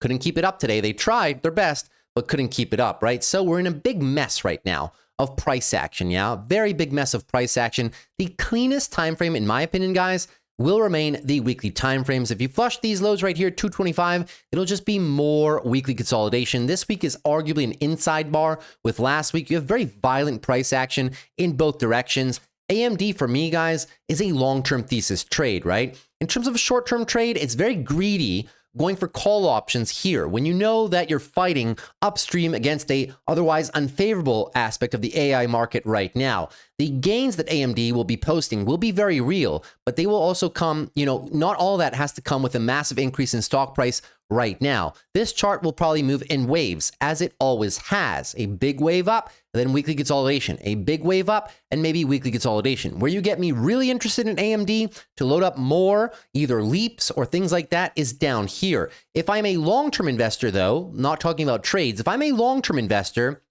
couldn't keep it up today. They tried their best, but couldn't keep it up, right? So we're in a big mess right now of price action, yeah? Very big mess of price action. The cleanest time frame, in my opinion, guys, will remain the weekly time frames. If you flush these lows right here, 225, it'll just be more weekly consolidation. This week is arguably an inside bar with last week. You have very violent price action in both directions. AMD for me, guys, is a long-term thesis trade, right? In terms of a short-term trade, it's very greedy going for call options here when you know that you're fighting upstream against a otherwise unfavorable aspect of the AI market right now. The gains that AMD will be posting will be very real, but they will also come, not all that has to come with a massive increase in stock price right now. This chart will probably move in waves, as it always has. A big wave up, then weekly consolidation. A big wave up, and maybe weekly consolidation. Where you get me really interested in AMD to load up more, either leaps or things like that, is down here. If I'm a long-term investor, though, not talking about trades, if I'm a long-term investor,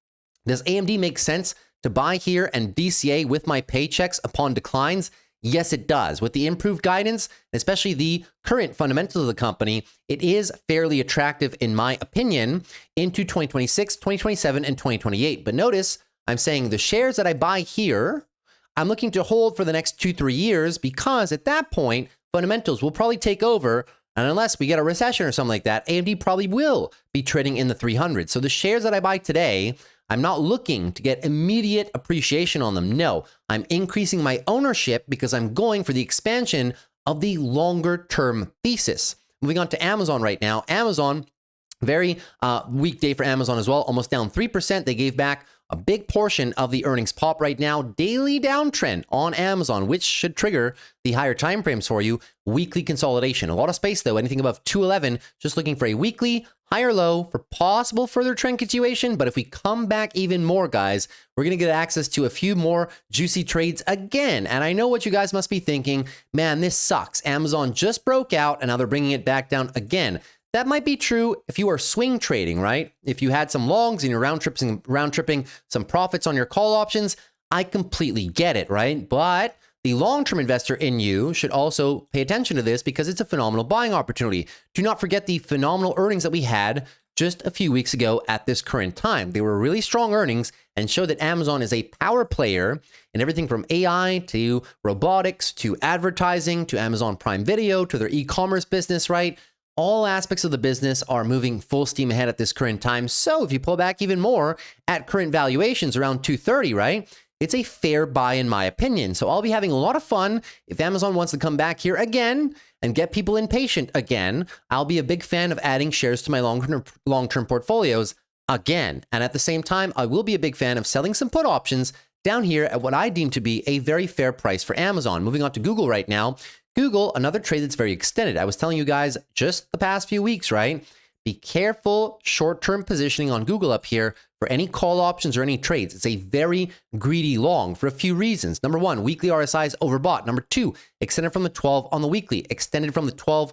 does AMD make sense to buy here and DCA with my paychecks upon declines? Yes, it does. With the improved guidance, especially the current fundamentals of the company, it is fairly attractive, in my opinion, into 2026, 2027, and 2028. But notice, I'm saying the shares that I buy here, I'm looking to hold for the next 2-3 years, because at that point, fundamentals will probably take over. And unless we get a recession or something like that, AMD probably will be trading in the 300s. So the shares that I buy today, I'm not looking to get immediate appreciation on them. No, I'm increasing my ownership because I'm going for the expansion of the longer term thesis. Moving on to Amazon right now. Amazon, very weak day for Amazon as well, almost down 3%. They gave back a big portion of the earnings pop right now. Daily downtrend on Amazon, which should trigger the higher time frames for you. Weekly consolidation. A lot of space though. Anything above 211, just looking for a weekly higher low for possible further trend continuation. But if we come back even more, guys, we're going to get access to a few more juicy trades again. And I know what you guys must be thinking. Man, this sucks. Amazon just broke out and now they're bringing it back down again. That might be true if you are swing trading, right? If you had some longs and you're round tripping some profits on your call options, I completely get it, right? But the long-term investor in you should also pay attention to this because it's a phenomenal buying opportunity. Do not forget the phenomenal earnings that we had just a few weeks ago at this current time. They were really strong earnings and show that Amazon is a power player in everything from AI to robotics to advertising to Amazon Prime Video to their e-commerce business, right? All aspects of the business are moving full steam ahead at this current time. So if you pull back even more at current valuations around 230, right? It's a fair buy in my opinion. So I'll be having a lot of fun if Amazon wants to come back here again and get people impatient again. I'll be a big fan of adding shares to my long-term portfolios again. And at the same time, I will be a big fan of selling some put options down here at what I deem to be a very fair price for Amazon. Moving on to Google right now. Google, another trade that's very extended. I was telling you guys just the past few weeks, right? Be careful short-term positioning on Google up here for any call options or any trades. It's a very greedy long for a few reasons. Number one, weekly RSI is overbought. Number two, extended from the 12 on the weekly, extended from the 12,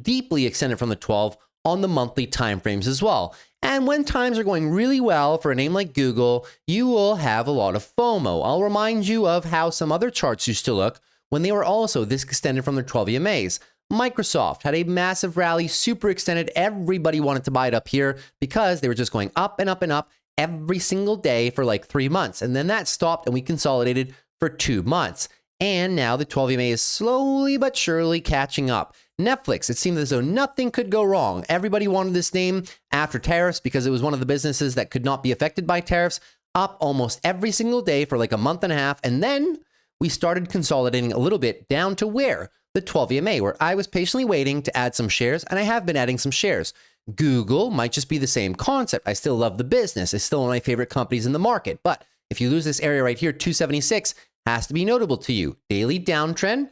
deeply extended from the 12 on the monthly timeframes as well. And when times are going really well for a name like Google, you will have a lot of FOMO. I'll remind you of how some other charts used to look when they were also this extended from their 12 EMAs. Microsoft had a massive rally, super extended. Everybody wanted to buy it up here because they were just going up and up and up every single day for like 3 months. And then that stopped and we consolidated for 2 months. And now the 12 EMA is slowly but surely catching up. Netflix, it seemed as though nothing could go wrong. Everybody wanted this name after tariffs because it was one of the businesses that could not be affected by tariffs, up almost every single day for like a month and a half. And then we started consolidating a little bit down to where? The 12 EMA, where I was patiently waiting to add some shares, and I have been adding some shares. Google might just be the same concept. I still love the business. It's still one of my favorite companies in the market. But if you lose this area right here, 276, has to be notable to you. Daily downtrend,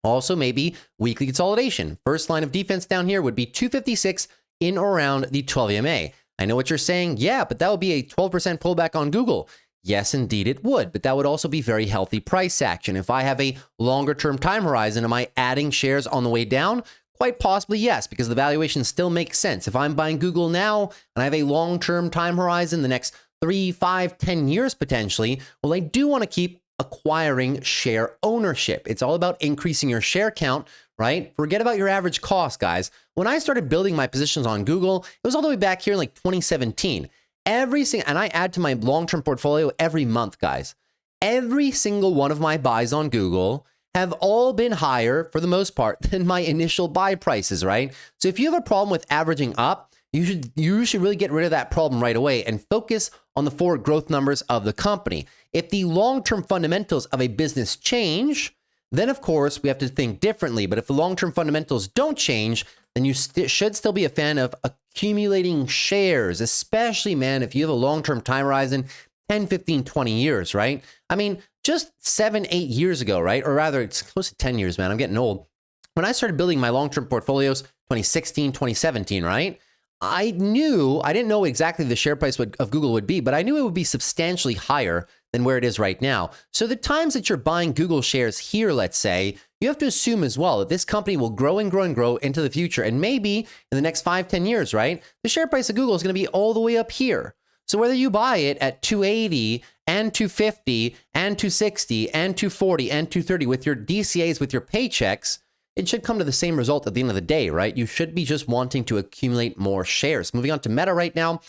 also maybe weekly consolidation. First line of defense down here would be 256 in or around the 12 EMA. I know what you're saying. Yeah, but that would be a 12% pullback on Google. Yes, indeed it would, but that would also be very healthy price action. If I have a longer term time horizon, am I adding shares on the way down? Quite possibly, yes, because the valuation still makes sense. If I'm buying Google now and I have a long-term time horizon, the next 3, 5, 10 years potentially, well, I do want to keep acquiring share ownership. It's all about increasing your share count, right? Forget about your average cost, guys. When I started building my positions on Google, it was all the way back here in like 2017. And I add to my long-term portfolio every month, guys. Every single one of my buys on Google have all been higher, for the most part, than my initial buy prices, right? So if you have a problem with averaging up, you should really get rid of that problem right away and focus on the forward growth numbers of the company. If the long-term fundamentals of a business change, then of course we have to think differently. But if the long-term fundamentals don't change, then you should still be a fan of accumulating shares, especially, man, if you have a long-term time horizon, 10, 15, 20 years, right? I mean, just 7, 8 years ago, right? Or rather, it's close to 10 years, man. I'm getting old. When I started building my long-term portfolios, 2016, 2017, right? I didn't know exactly the share price of Google would be, but I knew it would be substantially higher than where it is right now. So the times that you're buying Google shares here, let's say, you have to assume as well that this company will grow and grow and grow into the future. And maybe in the next 5, 10 years, right? The share price of Google is going to be all the way up here. So whether you buy it at 280 and 250 and 260 and 240 and 230 with your DCAs, with your paychecks, it should come to the same result at the end of the day, right? You should be just wanting to accumulate more shares. Moving on to Meta right now.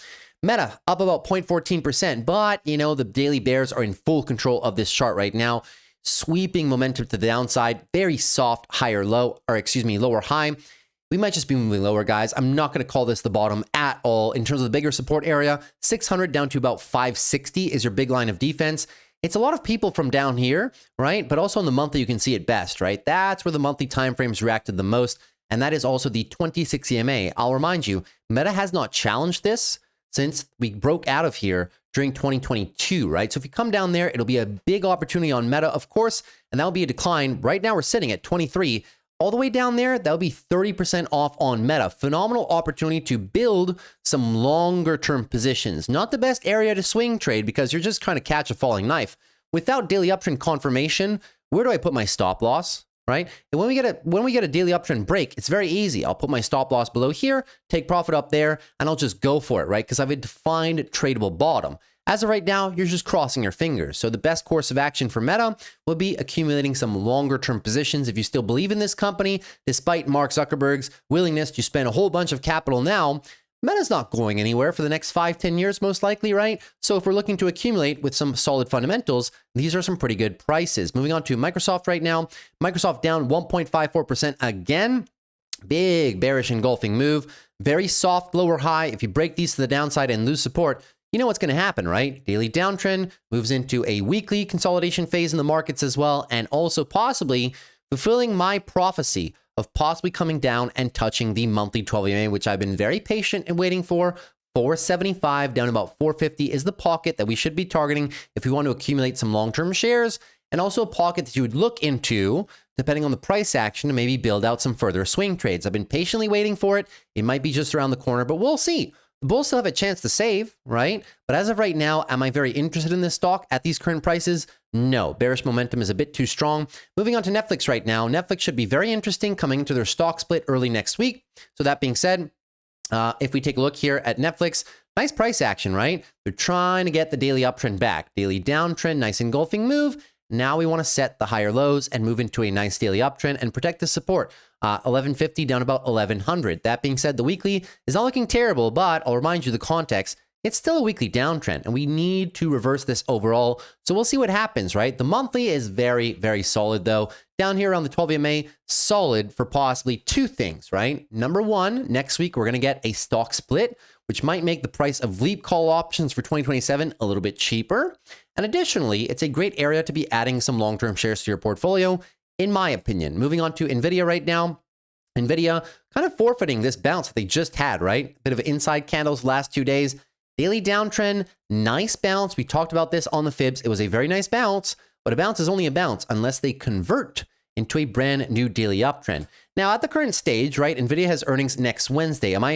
Meta up about 0.14%, but you know, the daily bears are in full control of this chart right now. Sweeping momentum to the downside, very soft lower high. We might just be moving lower, guys. I'm not going to call this the bottom at all. In terms of the bigger support area, 600 down to about 560 is your big line of defense. It's a lot of people from down here, right? But also on the monthly, you can see it best, right? That's where the monthly timeframes reacted the most. And that is also the 26 EMA. I'll remind you, Meta has not challenged this since we broke out of here during 2022, right? So if you come down there, it'll be a big opportunity on Meta, of course, and that'll be a decline. Right now, we're sitting at 23. All the way down there, that'll be 30% off on Meta. Phenomenal opportunity to build some longer term positions. Not the best area to swing trade because you're just trying to catch a falling knife. Without daily uptrend confirmation, where do I put my stop loss, right? And when we get a daily uptrend break, it's very easy. I'll put my stop loss below here, take profit up there, and I'll just go for it, right? Because I have a defined tradable bottom. As of right now, you're just crossing your fingers. So the best course of action for Meta will be accumulating some longer term positions. If you still believe in this company, despite Mark Zuckerberg's willingness to spend a whole bunch of capital now, Meta's not going anywhere for the next 5, 10 years, most likely, right? So if we're looking to accumulate with some solid fundamentals, these are some pretty good prices. Moving on to Microsoft right now. Microsoft down 1.54% again. Big bearish engulfing move. Very soft lower high. If you break these to the downside and lose support, you know what's going to happen, right? Daily downtrend moves into a weekly consolidation phase in the markets as well, and also possibly fulfilling my prophecy of possibly coming down and touching the monthly 12 EMA, which I've been very patient and waiting for. 475 down about 450 is the pocket that we should be targeting if we want to accumulate some long-term shares, and also a pocket that you would look into depending on the price action to maybe build out some further swing trades. I've been patiently waiting for it. It might be just around the corner, but we'll see. The bulls still have a chance to save, right? But as of right now, am I very interested in this stock at these current prices? No, bearish momentum is a bit too strong. Moving on to Netflix right now. Netflix should be very interesting coming into their stock split early next week. So that being said, if we take a look here at Netflix, nice price action, right? They're trying to get the daily uptrend back. Daily downtrend, nice engulfing move. Now we want to set the higher lows and move into a nice daily uptrend and protect the support. 1150 down about 1100. That being said, the weekly is not looking terrible, but I'll remind you the context. It's still a weekly downtrend, and we need to reverse this overall. So we'll see what happens, right? The monthly is very, very solid, though. Down here on the 12 EMA, solid for possibly two things, right? Number one, next week, we're going to get a stock split, which might make the price of leap call options for 2027 a little bit cheaper. And additionally, it's a great area to be adding some long-term shares to your portfolio, in my opinion. Moving on to NVIDIA right now. NVIDIA kind of forfeiting this bounce that they just had, right? A bit of inside candles last 2 days. Daily downtrend, nice bounce. We talked about this on the Fibs. It was a very nice bounce, but a bounce is only a bounce unless they convert into a brand new daily uptrend. Now, at the current stage, right, NVIDIA has earnings next Wednesday. Am I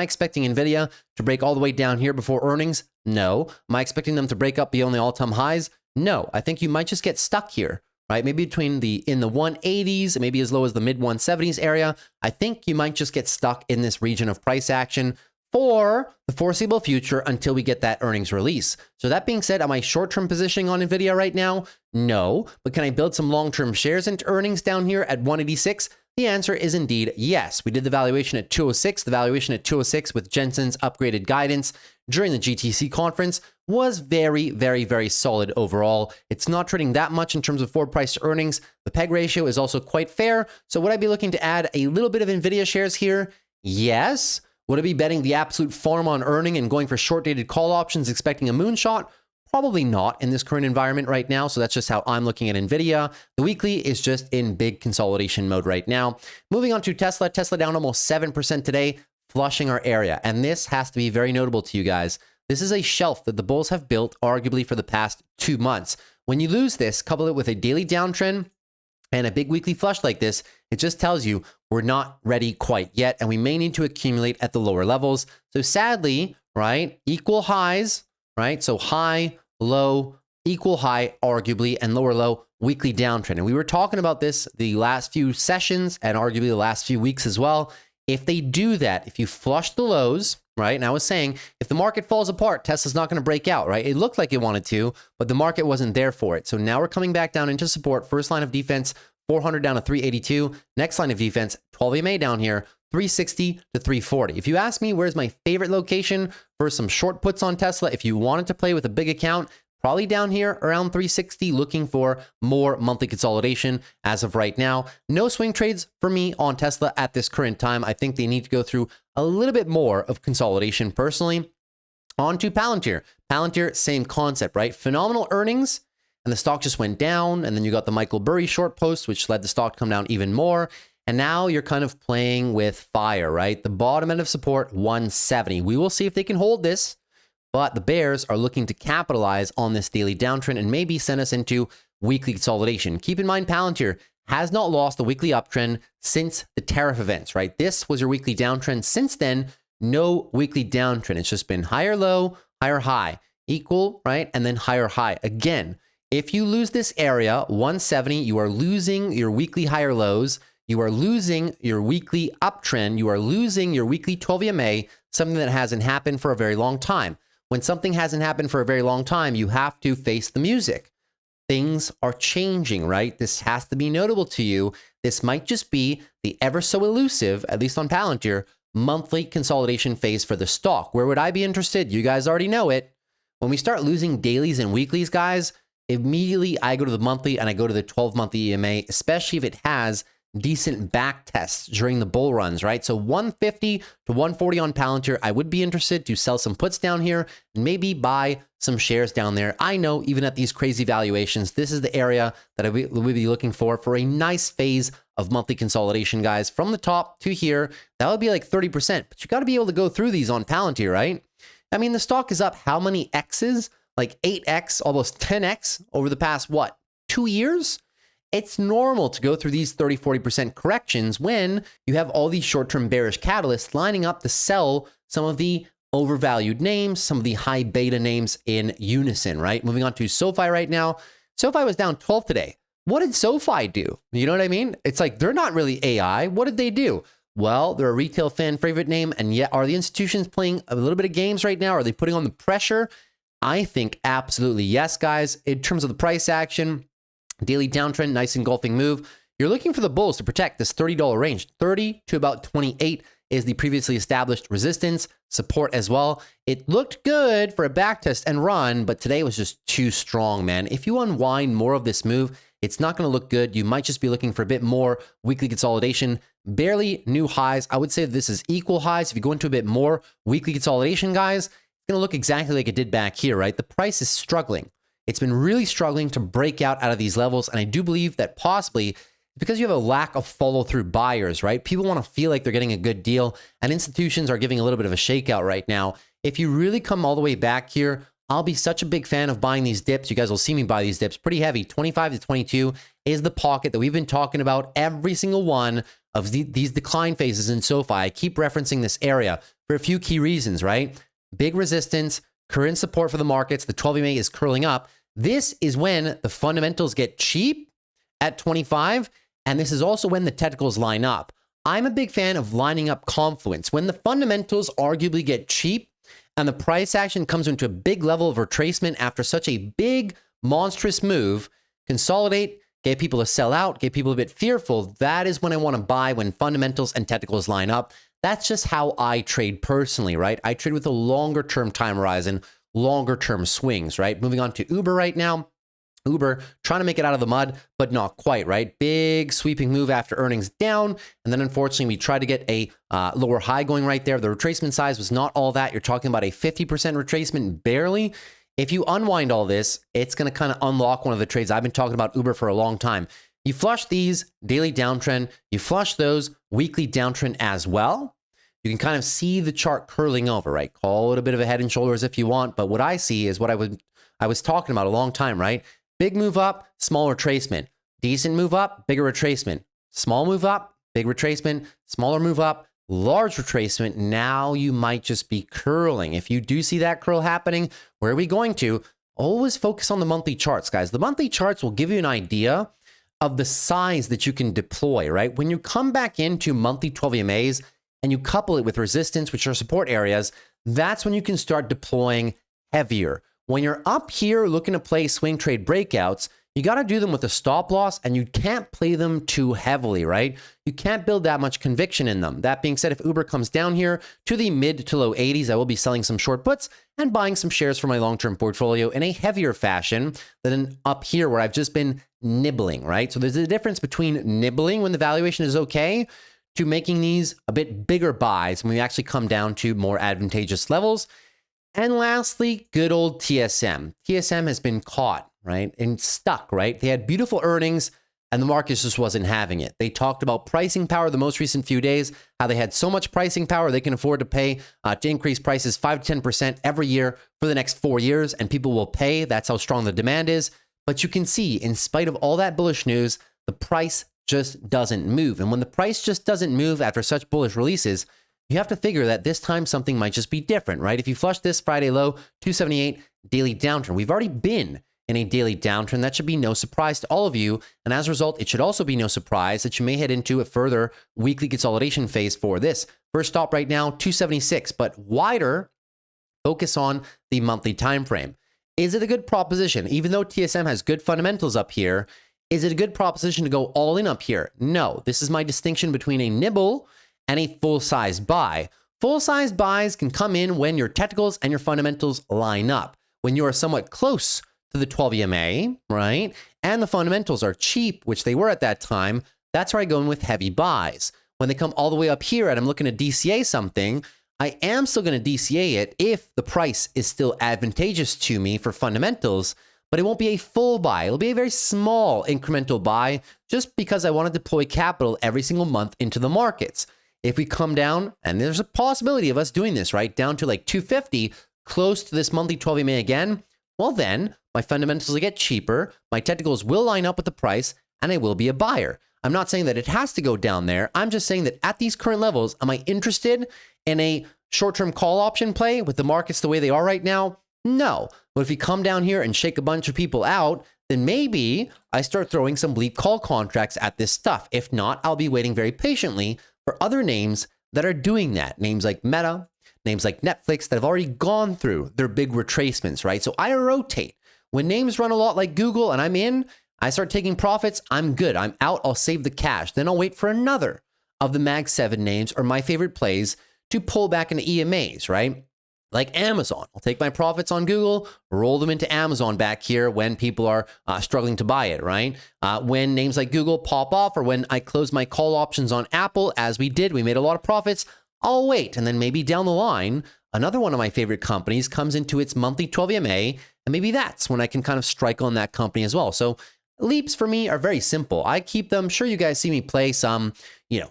expecting NVIDIA to break all the way down here before earnings? No. Am I expecting them to break up beyond the all-time highs? No. I think you might just get stuck here, right? Maybe in the 180s, maybe as low as the mid 170s area. I think you might just get stuck in this region of price action for the foreseeable future until we get that earnings release. So that being said, am I short-term positioning on NVIDIA right now? No. But can I build some long-term shares into earnings down here at 186? The answer is indeed yes. We did the valuation at 206. The valuation at 206 with Jensen's upgraded guidance during the GTC conference was very, very, very solid overall. It's not trading that much in terms of forward price to earnings. The PEG ratio is also quite fair. So would I be looking to add a little bit of NVIDIA shares here? Yes. Would I be betting the absolute farm on earning and going for short-dated call options expecting a moonshot? Probably not in this current environment right now. So that's just how I'm looking at NVIDIA. The weekly is just in big consolidation mode right now. Moving on to Tesla. Tesla down almost 7% today, flushing our area. And this has to be very notable to you guys. This is a shelf that the bulls have built arguably for the past 2 months. When you lose this, couple it with a daily downtrend and a big weekly flush like this, it just tells you we're not ready quite yet, and we may need to accumulate at the lower levels. So sadly, right, equal highs, right? So high, low, equal high, arguably, and lower low, weekly downtrend. And we were talking about this the last few sessions and arguably the last few weeks as well. If they do that, if you flush the lows, right? And I was saying, if the market falls apart, Tesla's not going to break out, right? It looked like it wanted to, but the market wasn't there for it. So now we're coming back down into support. First line of defense, 400 down to 382. Next line of defense, 12 EMA down here, 360 to 340. If you ask me, where's my favorite location for some short puts on Tesla, if you wanted to play with a big account, probably down here around 360, looking for more monthly consolidation as of right now. No swing trades for me on Tesla at this current time. I think they need to go through a little bit more of consolidation personally. On to Palantir. Palantir, same concept, right? Phenomenal earnings, and the stock just went down. And then you got the Michael Burry short post, which led the stock to come down even more. And now you're kind of playing with fire, right? The bottom end of support, 170. We will see if they can hold this, but the bears are looking to capitalize on this daily downtrend and maybe send us into weekly consolidation. Keep in mind, Palantir has not lost the weekly uptrend since the tariff events, right? This was your weekly downtrend. Since then, no weekly downtrend. It's just been higher low, higher high, equal, right? And then higher high. Again, if you lose this area, 170, you are losing your weekly higher lows. You are losing your weekly uptrend. You are losing your weekly 12 EMA, something that hasn't happened for a very long time. When something hasn't happened for a very long time, you have to face the music. Things are changing, right? This has to be notable to you. This might just be the ever so elusive, at least on Palantir, monthly consolidation phase for the stock. Where would I be interested? You guys already know it. When we start losing dailies and weeklies, guys, immediately I go to the monthly and I go to the 12-monthly EMA, especially if it has decent back tests during the bull runs, right? So 150 to 140 on Palantir. I would be interested to sell some puts down here and maybe buy some shares down there. I know even at these crazy valuations, this is the area that I would be looking for a nice phase of monthly consolidation, guys. From the top to here, that would be like 30%, but you got to be able to go through these on Palantir, right? I mean, the stock is up how many X's? Like 8X, almost 10X over the past, what, 2 years? It's normal to go through these 30-40% corrections when you have all these short-term bearish catalysts lining up to sell some of the overvalued names, some of the high beta names in unison, right? Moving on to SOFI right now. SOFI was down 12 today. What did SOFI do? You know what I mean? It's like they're not really AI. What did they do? Well, they're a retail fan favorite name, and yet are the institutions playing a little bit of games right now? Are they putting on the pressure? I think absolutely yes, guys. In terms of the price action, daily downtrend, nice engulfing move. You're looking for the bulls to protect this $30 range. 30 to about 28 is the previously established resistance, support as well. It looked good for a backtest and run, but today was just too strong, man. If you unwind more of this move, it's not going to look good. You might just be looking for a bit more weekly consolidation, barely new highs. I would say this is equal highs. If you go into a bit more weekly consolidation, guys, it's going to look exactly like it did back here, right? The price is struggling. It's been really struggling to break out of these levels. And I do believe that possibly because you have a lack of follow-through buyers, right? People want to feel like they're getting a good deal, and institutions are giving a little bit of a shakeout right now. If you really come all the way back here, I'll be such a big fan of buying these dips. You guys will see me buy these dips pretty heavy. 25 to 22 is the pocket that we've been talking about every single one of these decline phases in SOFI. I keep referencing this area for a few key reasons, right? Big resistance, current support for the markets. The 12 EMA is curling up. This is when the fundamentals get cheap at 25. And this is also when the technicals line up. I'm a big fan of lining up confluence. When the fundamentals arguably get cheap and the price action comes into a big level of retracement after such a big, monstrous move, consolidate, get people to sell out, get people a bit fearful, that is when I want to buy when fundamentals and technicals line up. That's just how I trade personally, right? I trade with a longer term time horizon, longer term swings, right? Moving on to Uber right now. Uber trying to make it out of the mud, but not quite, right? Big sweeping move after earnings down. And then unfortunately, we tried to get a lower high going right there. The retracement size was not all that. You're talking about a 50% retracement barely. If you unwind all this, it's going to kind of unlock one of the trades. I've been talking about Uber for a long time. You flush these daily downtrend, you flush those weekly downtrend as well. You can kind of see the chart curling over, right? Call it a bit of a head and shoulders if you want. But what I see is what I was talking about a long time, right? Big move up, small retracement. Decent move up, bigger retracement. Small move up, big retracement. Smaller move up, large retracement. Now you might just be curling. If you do see that curl happening, where are we going to? Always focus on the monthly charts, guys. The monthly charts will give you an idea of the size that you can deploy, right? When you come back into monthly 12 EMAs and you couple it with resistance, which are support areas, that's when you can start deploying heavier. When you're up here looking to play swing trade breakouts, you got to do them with a stop loss, and you can't play them too heavily, right? You can't build that much conviction in them. That being said, if Uber comes down here to the mid to low 80s, I will be selling some short puts and buying some shares for my long-term portfolio in a heavier fashion than up here where I've just been nibbling, right? So there's a difference between nibbling when the valuation is okay to making these a bit bigger buys when we actually come down to more advantageous levels. And lastly, good old TSM. TSM has been caught, right, and stuck, right? They had beautiful earnings, and the market just wasn't having it. They talked about pricing power the most recent few days, how they had so much pricing power they can afford to pay to increase prices 5 to 10% every year for the next 4 years, and people will pay. That's how strong the demand is. But you can see, in spite of all that bullish news, the price just doesn't move. And when the price just doesn't move after such bullish releases, you have to figure that this time something might just be different, right? If you flush this Friday low, 278 daily downtrend, we've already been in a daily downtrend. That should be no surprise to all of you. And as a result, it should also be no surprise that you may head into a further weekly consolidation phase for this. First stop right now, 276, but wider, focus on the monthly time frame. Is it a good proposition? Even though TSM has good fundamentals up here, is it a good proposition to go all in up here? No. This is my distinction between a nibble and a full-size buy. Full-size buys can come in when your technicals and your fundamentals line up. When you are somewhat close to the 12 EMA, right? And the fundamentals are cheap, which they were at that time, that's where I go in with heavy buys. When they come all the way up here and I'm looking to DCA something, I am still going to DCA it if the price is still advantageous to me for fundamentals, but it won't be a full buy. It'll be a very small incremental buy just because I want to deploy capital every single month into the markets. If we come down, and there's a possibility of us doing this, right, down to like 250, close to this monthly 12 EMA again, well then, my fundamentals will get cheaper, my technicals will line up with the price, and I will be a buyer. I'm not saying that it has to go down there. I'm just saying that at these current levels, am I interested in a short-term call option play with the markets the way they are right now? No. But if you come down here and shake a bunch of people out, then maybe I start throwing some bleak call contracts at this stuff. If not, I'll be waiting very patiently for other names that are doing that. Names like Meta, names like Netflix that have already gone through their big retracements, right? So I rotate. When names run a lot like Google and I'm in, I start taking profits, I'm good. I'm out, I'll save the cash. Then I'll wait for another of the Mag 7 names or my favorite plays to pull back into EMAs, right? Like Amazon. I'll take my profits on Google, roll them into Amazon back here when people are struggling to buy it, right? When names like Google pop off or when I close my call options on Apple, as we did, we made a lot of profits, I'll wait. And then maybe down the line, another one of my favorite companies comes into its monthly 12 EMA And maybe that's when I can kind of strike on that company as well. So leaps for me are very simple. I keep them. Sure, you guys see me play some,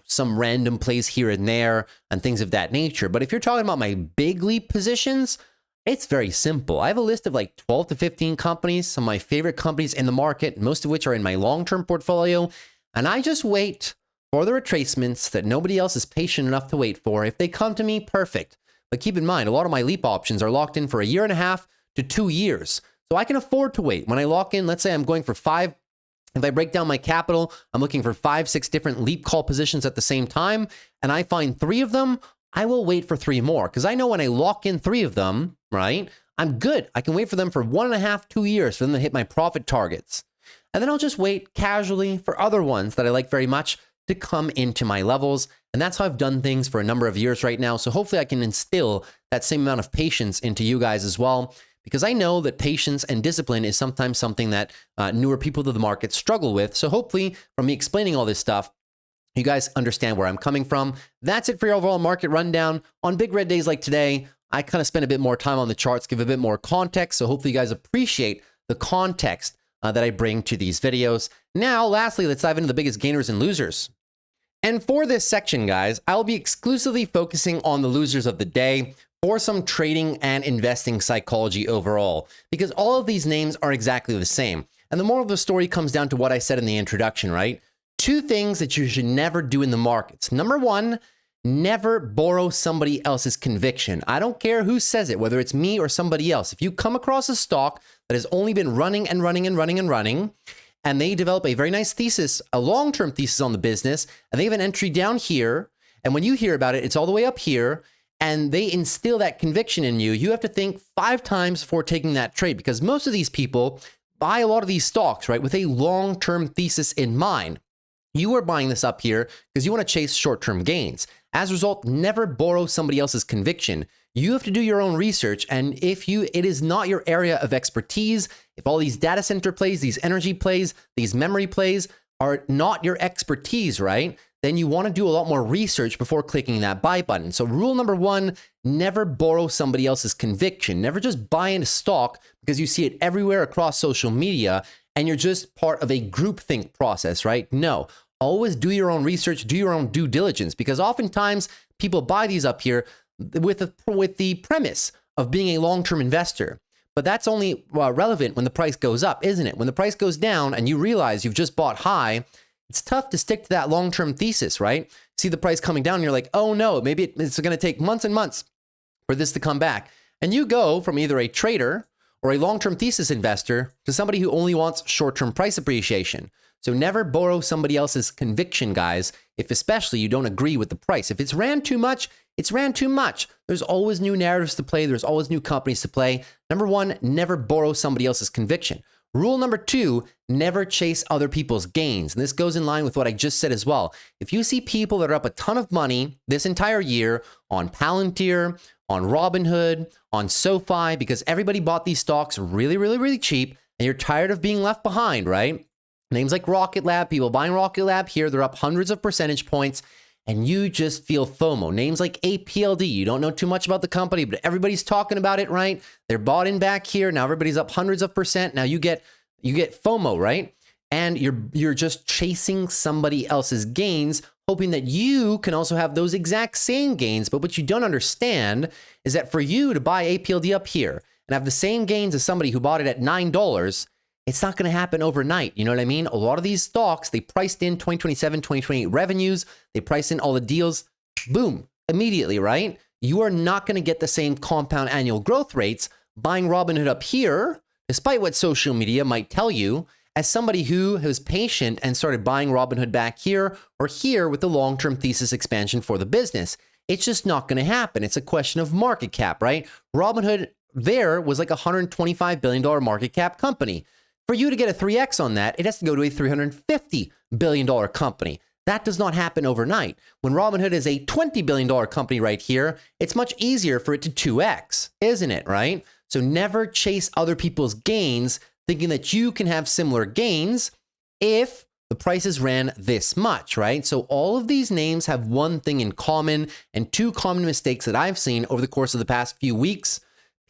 some random plays here and there and things of that nature. But if you're talking about my big leap positions, it's very simple. I have a list of like 12 to 15 companies, some of my favorite companies in the market, most of which are in my long-term portfolio. And I just wait for the retracements that nobody else is patient enough to wait for. If they come to me, perfect. But keep in mind, a lot of my leap options are locked in for 1.5 to 2 years. So I can afford to wait. When I lock in, let's say I'm going for 5. If I break down my capital, I'm looking for 5, 6 different leap call positions at the same time, and I find 3 of them, I will wait for 3 more because I know when I lock in 3 of them, right, I'm good. I can wait for them for 1.5, 2 years for them to hit my profit targets. And then I'll just wait casually for other ones that I like very much to come into my levels. And that's how I've done things for a number of years right now. So hopefully I can instill that same amount of patience into you guys as well, because I know that patience and discipline is sometimes something that newer people to the market struggle with. So hopefully from me explaining all this stuff, you guys understand where I'm coming from. That's it for your overall market rundown. On big red days like today, I kind of spend a bit more time on the charts, give a bit more context. So hopefully you guys appreciate the context that I bring to these videos. Now, lastly, let's dive into the biggest gainers and losers. And for this section, guys, I'll be exclusively focusing on the losers of the day for some trading and investing psychology overall, because all of these names are exactly the same. And the moral of the story comes down to what I said in the introduction, right? 2 things that you should never do in the markets. Number 1, never borrow somebody else's conviction. I don't care who says it, whether it's me or somebody else. If you come across a stock that has only been running and running and running and running, and they develop a very nice thesis, a long-term thesis on the business, and they have an entry down here, and when you hear about it, it's all the way up here, and they instill that conviction in you, you have to think 5 times before taking that trade, because most of these people buy a lot of these stocks, right, with a long-term thesis in mind. You are buying this up here because you want to chase short-term gains. As a result, never borrow somebody else's conviction. You have to do your own research, and if it is not your area of expertise, if all these data center plays, these energy plays, these memory plays are not your expertise, right, then you want to do a lot more research before clicking that buy button. So rule number 1, never borrow somebody else's conviction. Never just buy into stock because you see it everywhere across social media and you're just part of a groupthink process, right? No. Always do your own research, do your own due diligence, because oftentimes people buy these up here with the premise of being a long-term investor. But that's only relevant when the price goes up, isn't it? When the price goes down and you realize you've just bought high, it's tough to stick to that long-term thesis, right? See the price coming down and you're like, oh no, maybe it's going to take months and months for this to come back. And you go from either a trader or a long-term thesis investor to somebody who only wants short-term price appreciation. So never borrow somebody else's conviction, guys, if especially you don't agree with the price. If it's ran too much, it's ran too much. There's always new narratives to play. There's always new companies to play. Number 1, never borrow somebody else's conviction. Rule number 2, never chase other people's gains. And this goes in line with what I just said as well. If you see people that are up a ton of money this entire year on Palantir, on Robinhood, on SOFI, because everybody bought these stocks really, really, really cheap, and you're tired of being left behind, right? Names like Rocket Lab, people buying Rocket Lab here, they're up hundreds of percentage points, and you just feel FOMO. Names like APLD, you don't know too much about the company, but everybody's talking about it, right? They're bought in back here. Now everybody's up hundreds of percent. Now you get FOMO, right? And you're just chasing somebody else's gains, hoping that you can also have those exact same gains. But what you don't understand is that for you to buy APLD up here and have the same gains as somebody who bought it at $9, it's not going to happen overnight. You know what I mean? A lot of these stocks, they priced in 2027, 2028 revenues. They priced in all the deals, boom, immediately, right? You are not going to get the same compound annual growth rates buying Robinhood up here, despite what social media might tell you, as somebody who was patient and started buying Robinhood back here or here with the long-term thesis expansion for the business. It's just not going to happen. It's a question of market cap, right? Robinhood there was like a $125 billion market cap company. For you to get a 3x on that, it has to go to a $350 billion company. That does not happen overnight. When Robinhood is a $20 billion company right here, it's much easier for it to 2x, isn't it, right? So never chase other people's gains thinking that you can have similar gains if the prices ran this much, right? So all of these names have one thing in common, and 2 common mistakes that I've seen over the course of the past few weeks.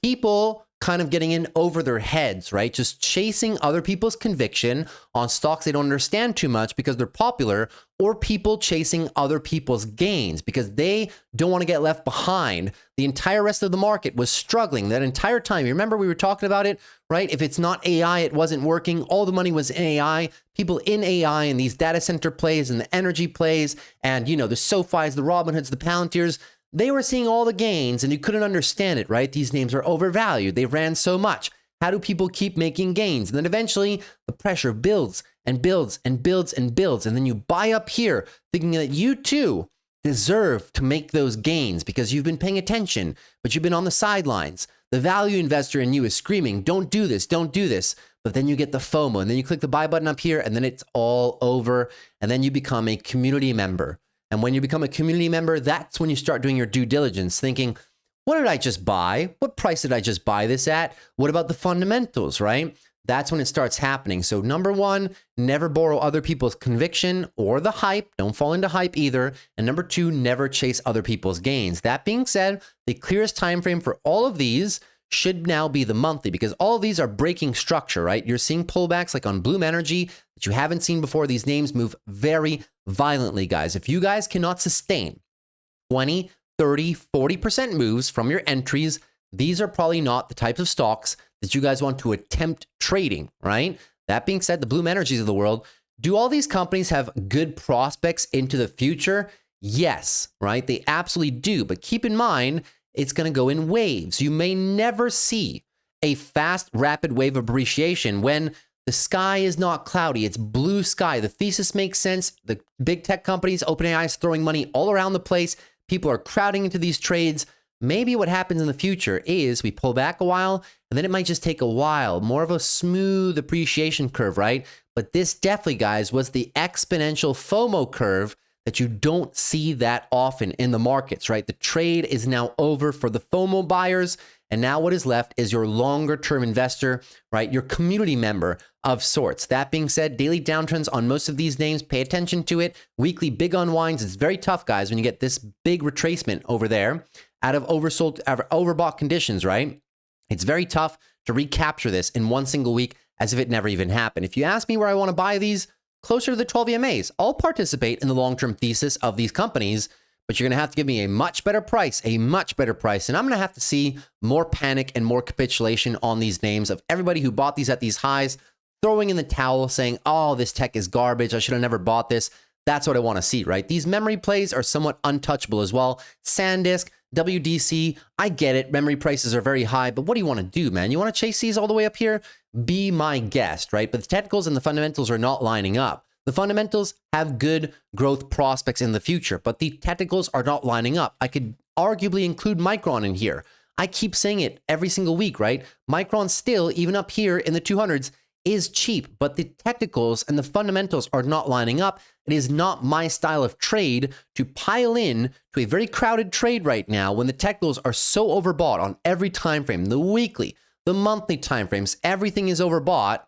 People kind of getting in over their heads, right? Just chasing other people's conviction on stocks they don't understand too much because they're popular, or people chasing other people's gains because they don't want to get left behind. The entire rest of the market was struggling that entire time. You remember we were talking about it, right? If it's not AI, it wasn't working. All the money was in AI. People in AI and these data center plays and the energy plays and, you know, the SOFIs, the Robinhoods, the Palantirs, they were seeing all the gains and you couldn't understand it, right? These names are overvalued. They ran so much. How do people keep making gains? And then eventually the pressure builds and builds and builds and builds. And then you buy up here thinking that you too deserve to make those gains because you've been paying attention, but you've been on the sidelines. The value investor in you is screaming, don't do this, don't do this. But then you get the FOMO and then you click the buy button up here and then it's all over. And then you become a community member. And when you become a community member, that's when you start doing your due diligence, thinking, what did I just buy? What price did I just buy this at? What about the fundamentals, right? That's when it starts happening. So number one, never borrow other people's conviction or the hype. Don't fall into hype either. And number two, never chase other people's gains. That being said, the clearest time frame for all of these should now be the monthly because all of these are breaking structure, right? You're seeing pullbacks like on Bloom Energy that you haven't seen before. These names move very violently, guys. If you guys cannot sustain 20, 30, 40% moves from your entries, these are probably not the types of stocks that you guys want to attempt trading, right? That being said, the Bloom Energies of the world, do all these companies have good prospects into the future? Yes, right? They absolutely do. But keep in mind, it's going to go in waves. You may never see a fast, rapid wave of appreciation when the sky is not cloudy. It's blue sky. The thesis makes sense. The big tech companies, OpenAI is throwing money all around the place. People are crowding into these trades. Maybe what happens in the future is we pull back a while and then it might just take a while, more of a smooth appreciation curve, right? But this definitely, guys, was the exponential FOMO curve that you don't see that often in the markets, right? The trade is now over for the FOMO buyers. And now what is left is your longer term investor, right? Your community member of sorts. That being said, daily downtrends on most of these names, pay attention to it. Weekly big unwinds. It's very tough, guys, when you get this big retracement over there out of overbought conditions, right? It's very tough to recapture this in one single week as if it never even happened. If you ask me where I want to buy these, closer to the 12 EMAs, I'll participate in the long-term thesis of these companies, but you're going to have to give me a much better price. And I'm going to have to see more panic and more capitulation on these names of everybody who bought these at these highs, throwing in the towel saying, oh, this tech is garbage. I should have never bought this. That's what I want to see, right? These memory plays are somewhat untouchable as well. SanDisk, WDC, I get it. Memory prices are very high, but what do you want to do, man? You want to chase these all the way up here? Be my guest, right? But the technicals and the fundamentals are not lining up. The fundamentals have good growth prospects in the future, but the technicals are not lining up. I could arguably include Micron in here. I keep saying it every single week, right? Micron still, even up here in the 200s, is cheap, but the technicals and the fundamentals are not lining up. It is not my style of trade to pile in to a very crowded trade right now when the technicals are so overbought on every time frame, the weekly, the monthly timeframes, everything is overbought,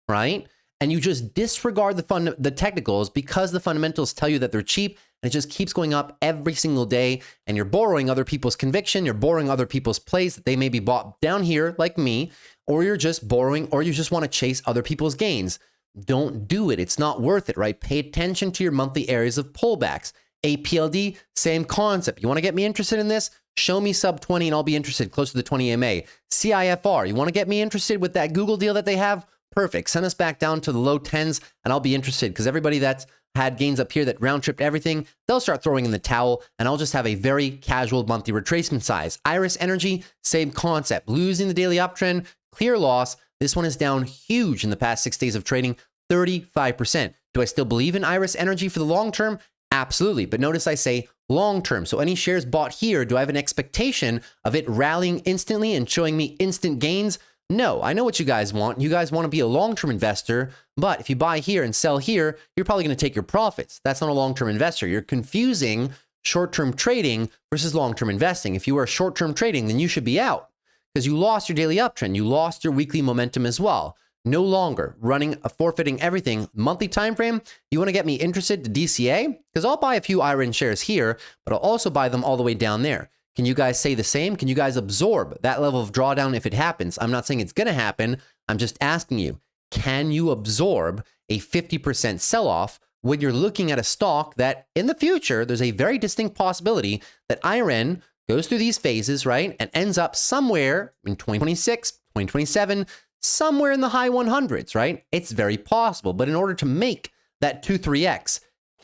right? And you just disregard the technicals because the fundamentals tell you that they're cheap, and it just keeps going up every single day, and you're borrowing other people's conviction, you're borrowing other people's plays that they may be bought down here like me, or you're just borrowing, or you just want to chase other people's gains. Don't do it. It's not worth it, right? Pay attention to your monthly areas of pullbacks. APLD, same concept. You want to get me interested in this? Show me sub 20 and I'll be interested, close to the 20 EMA. CIFR, you want to get me interested with that Google deal that they have? Perfect. Send us back down to the low 10s and I'll be interested because everybody that's had gains up here that round tripped everything, they'll start throwing in the towel and I'll just have a very casual monthly retracement size. Iris Energy, same concept. Losing the daily uptrend, clear loss. This one is down huge in the past 6 days of trading, 35%. Do I still believe in Iris Energy for the long term? Absolutely. But notice I say long term. So any shares bought here, do I have an expectation of it rallying instantly and showing me instant gains? No, I know what you guys want. You guys want to be a long-term investor, but if you buy here and sell here, you're probably going to take your profits. That's not a long-term investor. You're confusing short-term trading versus long-term investing. If you are short-term trading, then you should be out because you lost your daily uptrend. You lost your weekly momentum as well. No longer running, forfeiting everything. Monthly time frame, you want to get me interested to DCA? Because I'll buy a few IRIN shares here, but I'll also buy them all the way down there. Can you guys say the same? Can you guys absorb that level of drawdown if it happens? I'm not saying it's going to happen. I'm just asking you, can you absorb a 50% sell-off when you're looking at a stock that in the future, there's a very distinct possibility that IRN goes through these phases, right? And ends up somewhere in 2026, 2027, somewhere in the high 100s, right? It's very possible. But in order to make that 2-3x,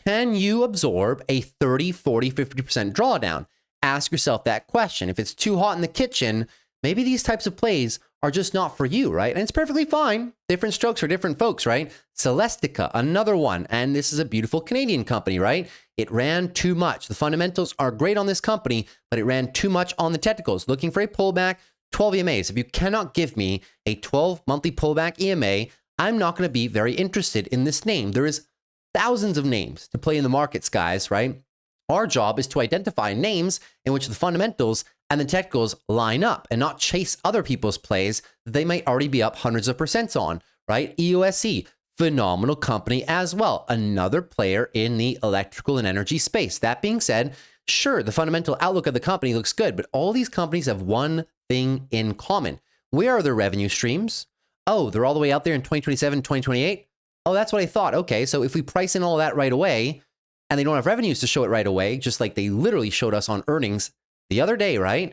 can you absorb a 30, 40, 50% drawdown? Ask yourself that question. If it's too hot in the kitchen, maybe these types of plays are just not for you, right? And it's perfectly fine. Different strokes for different folks, right? Celestica, another one. And this is a beautiful Canadian company, right? It ran too much. The fundamentals are great on this company, but it ran too much on the technicals. Looking for a pullback, 12 EMAs. If you cannot give me a 12 monthly pullback EMA, I'm not going to be very interested in this name. There is thousands of names to play in the markets, guys, right? Our job is to identify names in which the fundamentals and the technicals line up and not chase other people's plays that they might already be up hundreds of percents on, right? EOSE, phenomenal company as well. Another player in the electrical and energy space. That being said, sure, the fundamental outlook of the company looks good, but all these companies have one thing in common. Where are their revenue streams? Oh, they're all the way out there in 2027, 2028? Oh, that's what I thought. Okay, so if we price in all that right away, and they don't have revenues to show it right away, just like they literally showed us on earnings the other day, right?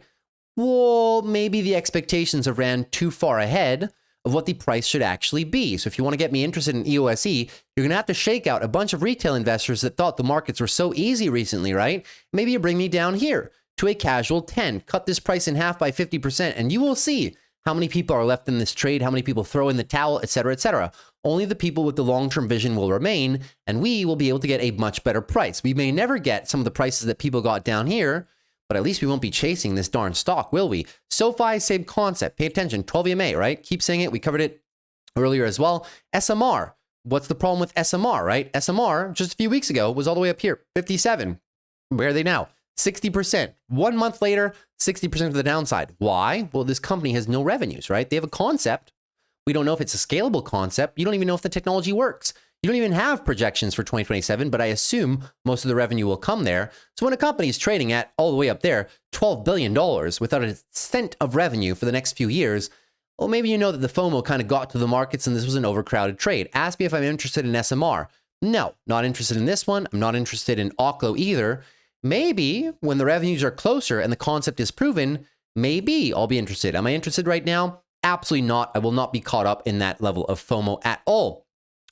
Well, maybe the expectations have ran too far ahead of what the price should actually be. So if you want to get me interested in EOSE, you're going to have to shake out a bunch of retail investors that thought the markets were so easy recently, right? Maybe you bring me down here to a casual 10, cut this price in half by 50%, and you will see how many people are left in this trade, how many people throw in the towel, et cetera, et cetera. Only the people with the long-term vision will remain, and we will be able to get a much better price. We may never get some of the prices that people got down here, but at least we won't be chasing this darn stock, will we? SOFI, same concept. Pay attention, 12 EMA, right? Keep saying it. We covered it earlier as well. SMR. What's the problem with SMR, right? SMR, just a few weeks ago, was all the way up here, 57. Where are they now? 60%. 1 month later, 60% of the downside. Why? Well, this company has no revenues, right? They have a concept. We don't know if it's a scalable concept. You don't even know if the technology works. You don't even have projections for 2027, but I assume most of the revenue will come there. So when a company is trading at all the way up there, $12 billion without a cent of revenue for the next few years, well, maybe you know that the FOMO kind of got to the markets and this was an overcrowded trade. Ask me if I'm interested in SMR. No, not interested in this one. I'm not interested in OCLO either. Maybe when the revenues are closer and the concept is proven, maybe I'll be interested. Am I interested right now? Absolutely not. I will not be caught up in that level of FOMO at all.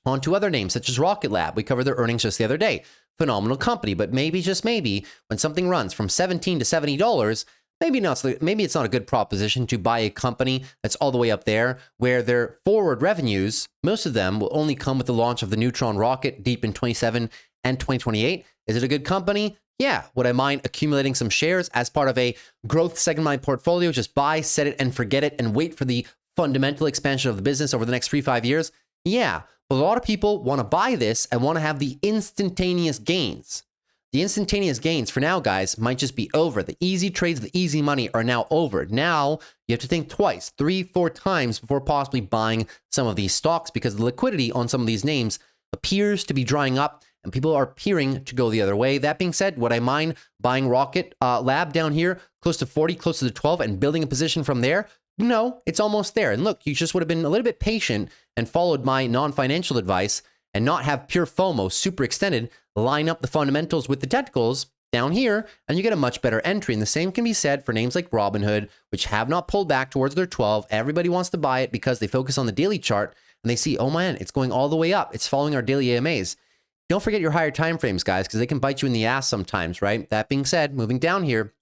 On to other names such as Rocket Lab. We covered their earnings just the other day. Phenomenal company, but maybe, just maybe, when something runs from $17 to $70, maybe it's not a good proposition to buy a company that's all the way up there where their forward revenues, most of them will only come with the launch of the Neutron rocket deep in 27 and 2028. Is it a good company? Yeah. Would I mind accumulating some shares as part of a growth segment of my portfolio? Just buy, set it, and forget it, and wait for the fundamental expansion of the business over the next 3-5 years? Yeah. But a lot of people want to buy this and want to have the instantaneous gains. The instantaneous gains for now, guys, might just be over. The easy trades, the easy money are now over. Now you have to think twice, 3-4 times before possibly buying some of these stocks because the liquidity on some of these names appears to be drying up and people are appearing to go the other way. That being said, would I mind buying Rocket Lab down here close to 40, close to the 12 and building a position from there? No, it's almost there. And look, you just would have been a little bit patient and followed my non-financial advice and not have pure FOMO super extended, line up the fundamentals with the technicals down here, and you get a much better entry. And the same can be said for names like Robinhood, which have not pulled back towards their 12. Everybody wants to buy it because they focus on the daily chart and they see, oh man, it's going all the way up. It's following our daily AMAs. Don't forget your higher time frames, guys, because they can bite you in the ass sometimes, right? That being said, moving down here,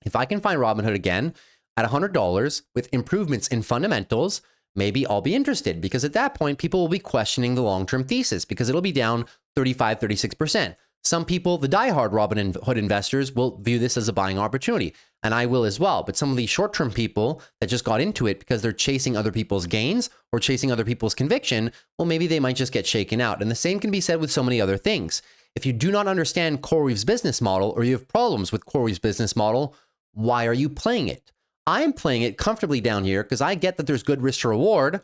if I can find Robinhood again at $100 with improvements in fundamentals, maybe I'll be interested because at that point, people will be questioning the long-term thesis because it'll be down 35, 36%. Some people, the diehard Robinhood investors, will view this as a buying opportunity, and I will as well. But some of these short-term people that just got into it because they're chasing other people's gains or chasing other people's conviction, well, maybe they might just get shaken out. And the same can be said with so many other things. If you do not understand CoreWeave's business model or you have problems with CoreWeave's business model, why are you playing it? I'm playing it comfortably down here because I get that there's good risk to reward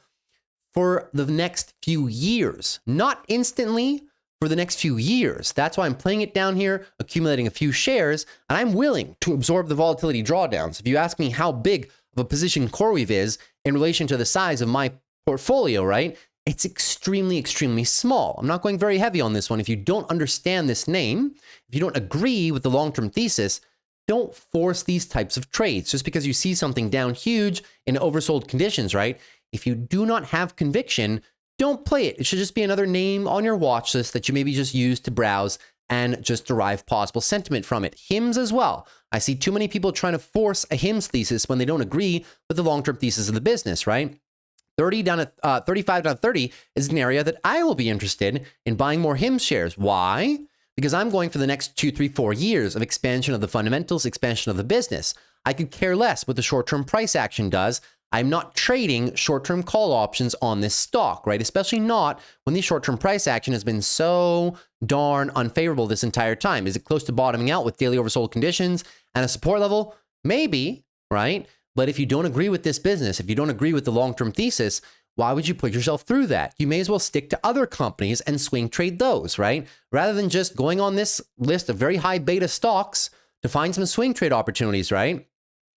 for the next few years, not instantly, for the next few years. That's why I'm playing it down here, accumulating a few shares, and I'm willing to absorb the volatility drawdowns. If you ask me how big of a position CoreWeave is in relation to the size of my portfolio, right? It's extremely, extremely small. I'm not going very heavy on this one. If you don't understand this name, if you don't agree with the long-term thesis, don't force these types of trades just because you see something down huge in oversold conditions, right? If you do not have conviction, don't play it. It should just be another name on your watch list that you maybe just use to browse and just derive possible sentiment from it. HIMS as well. I see too many people trying to force a HIMS thesis when they don't agree with the long-term thesis of the business, right? 35 down to 30 is an area that I will be interested in buying more HIMS shares. Why? Because I'm going for the next 2, 3, 4 years of expansion of the fundamentals, expansion of the business. I could care less what the short-term price action does. I'm not trading short-term call options on this stock, right? Especially not when the short-term price action has been so darn unfavorable this entire time. Is it close to bottoming out with daily oversold conditions and a support level? Maybe, right? But if you don't agree with this business, if you don't agree with the long-term thesis, why would you put yourself through that? You may as well stick to other companies and swing trade those, right? Rather than just going on this list of very high beta stocks to find some swing trade opportunities, right?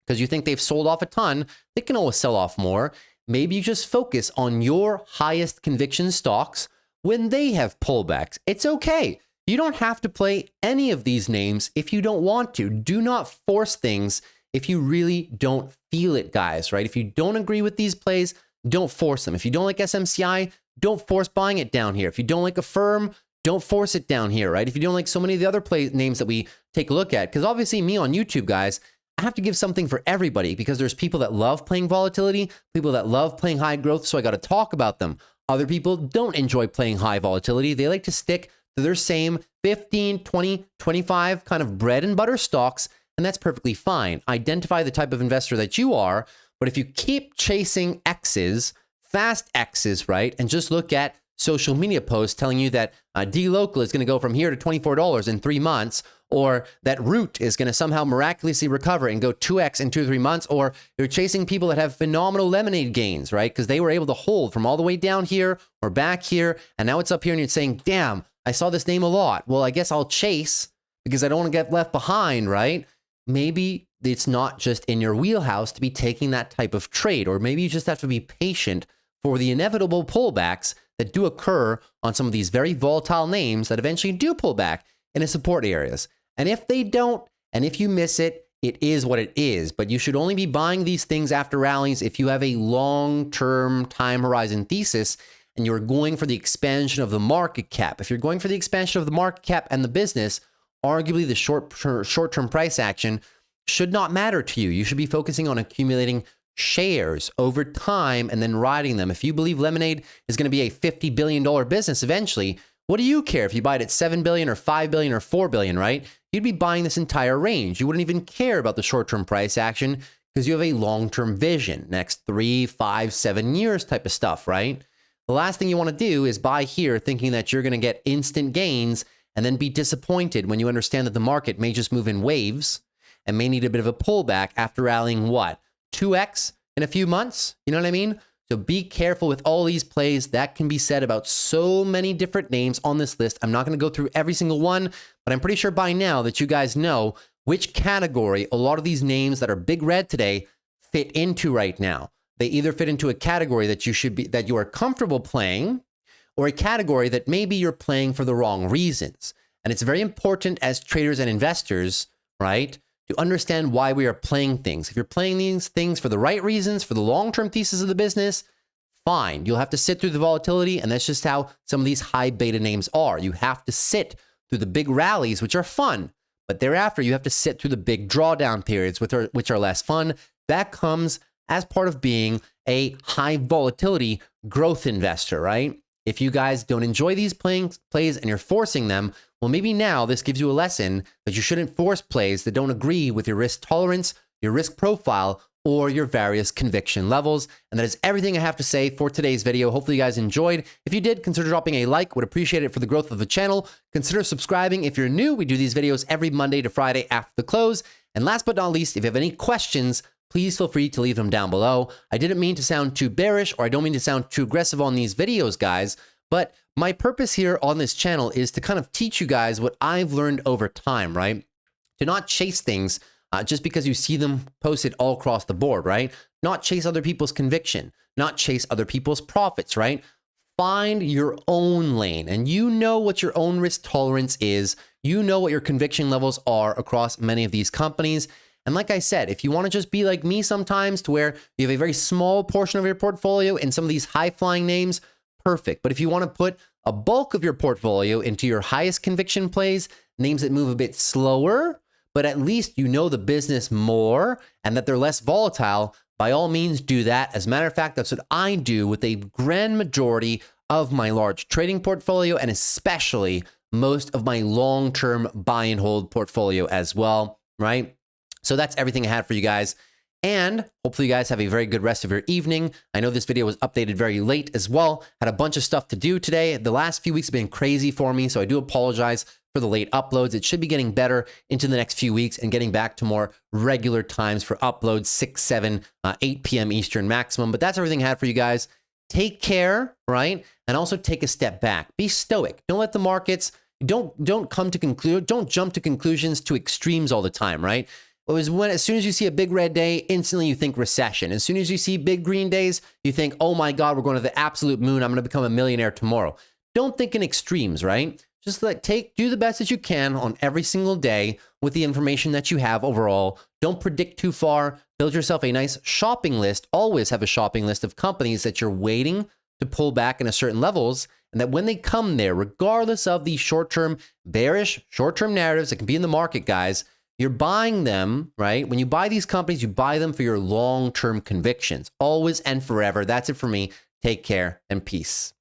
Because you think they've sold off a ton, they can always sell off more. Maybe you just focus on your highest conviction stocks when they have pullbacks. It's okay. You don't have to play any of these names if you don't want to. Do not force things if you really don't feel it, guys, right? If you don't agree with these plays, don't force them. If you don't like SMCI, don't force buying it down here. If you don't like a firm, don't force it down here, right? If you don't like so many of the other play names that we take a look at, because obviously me on YouTube, guys, I have to give something for everybody because there's people that love playing volatility, people that love playing high growth, so I got to talk about them. Other people don't enjoy playing high volatility. They like to stick to their same 15, 20, 25 kind of bread and butter stocks, and that's perfectly fine. Identify the type of investor that you are, but if you keep chasing X's, fast X's, right, and just look at social media posts telling you that D-Local is going to go from here to $24 in 3 months, or that Root is going to somehow miraculously recover and go 2x in 2 to 3 months, or you're chasing people that have phenomenal lemonade gains, right? Because they were able to hold from all the way down here or back here, and now it's up here and you're saying, damn, I saw this name a lot. Well, I guess I'll chase because I don't want to get left behind, right? Maybe it's not just in your wheelhouse to be taking that type of trade, or maybe you just have to be patient for the inevitable pullbacks that do occur on some of these very volatile names that eventually do pull back in the support areas. And if they don't, and if you miss it, it is what it is. But you should only be buying these things after rallies if you have a long-term time horizon thesis and you're going for the expansion of the market cap. If you're going for the expansion of the market cap and the business, arguably the short-term price action should not matter to you. You should be focusing on accumulating shares over time and then riding them. If you believe Lemonade is going to be a $50 billion business eventually, what do you care if you buy it at $7 billion or $5 billion or $4 billion, right? You'd be buying this entire range. You wouldn't even care about the short-term price action because you have a long-term vision, next 3, 5, 7 years type of stuff, right? The last thing you want to do is buy here thinking that you're going to get instant gains and then be disappointed when you understand that the market may just move in waves and may need a bit of a pullback after rallying what? 2x in a few months? You know what I mean? So be careful with all these plays. That can be said about so many different names on this list. I'm not going to go through every single one, but I'm pretty sure by now that you guys know which category a lot of these names that are big red today fit into right now. They either fit into a category that you are comfortable playing, or a category that maybe you're playing for the wrong reasons. And it's very important as traders and investors, right, to understand why we are playing things. If you're playing these things for the right reasons, for the long-term thesis of the business, fine. You'll have to sit through the volatility, and that's just how some of these high beta names are. You have to sit through the big rallies, which are fun, but thereafter you have to sit through the big drawdown periods, which are less fun. That comes as part of being a high volatility growth investor, right? If you guys don't enjoy these plays and you're forcing them, well, maybe now this gives you a lesson that you shouldn't force plays that don't agree with your risk tolerance, your risk profile, or your various conviction levels. And that is everything I have to say for today's video. Hopefully you guys enjoyed. If you did, consider dropping a like. Would appreciate it for the growth of the channel. Consider subscribing if you're new. We do these videos every Monday to Friday after the close. And last but not least, if you have any questions, please feel free to leave them down below. I didn't mean to sound too bearish, or I don't mean to sound too aggressive on these videos, guys, But my purpose here on this channel is to kind of teach you guys what I've learned over time, right? To not chase things just because you see them posted all across the board, right? Not chase other people's conviction, not chase other people's profits, right? Find your own lane, and you know what your own risk tolerance is. You know what your conviction levels are across many of these companies. And like I said, if you want to just be like me sometimes to where you have a very small portion of your portfolio in some of these high-flying names, perfect. But if you want to put a bulk of your portfolio into your highest conviction plays, names that move a bit slower, but at least you know the business more and that they're less volatile, by all means do that. As a matter of fact, that's what I do with a grand majority of my large trading portfolio, and especially most of my long-term buy and hold portfolio as well, right? So that's everything I had for you guys. And hopefully you guys have a very good rest of your evening. I know this video was updated very late as well. Had a bunch of stuff to do today. The last few weeks have been crazy for me, so I do apologize for the late uploads. It should be getting better into the next few weeks and getting back to more regular times for uploads, 6, 7, 8 p.m. Eastern maximum. But that's everything I had for you guys. Take care, right? And also take a step back. Be stoic. Don't let the markets, don't jump to conclusions to extremes all the time, right? It was when, as soon as you see a big red day, instantly you think recession. As soon as you see big green days, you think, oh my God, we're going to the absolute moon. I'm going to become a millionaire tomorrow. Don't think in extremes, right? Just do the best that you can on every single day with the information that you have overall. Don't predict too far. Build yourself a nice shopping list. Always have a shopping list of companies that you're waiting to pull back into certain levels. And that when they come there, regardless of the short-term bearish, short-term narratives that can be in the market, guys, you're buying them, right? When you buy these companies, you buy them for your long-term convictions, always and forever. That's it for me. Take care and peace.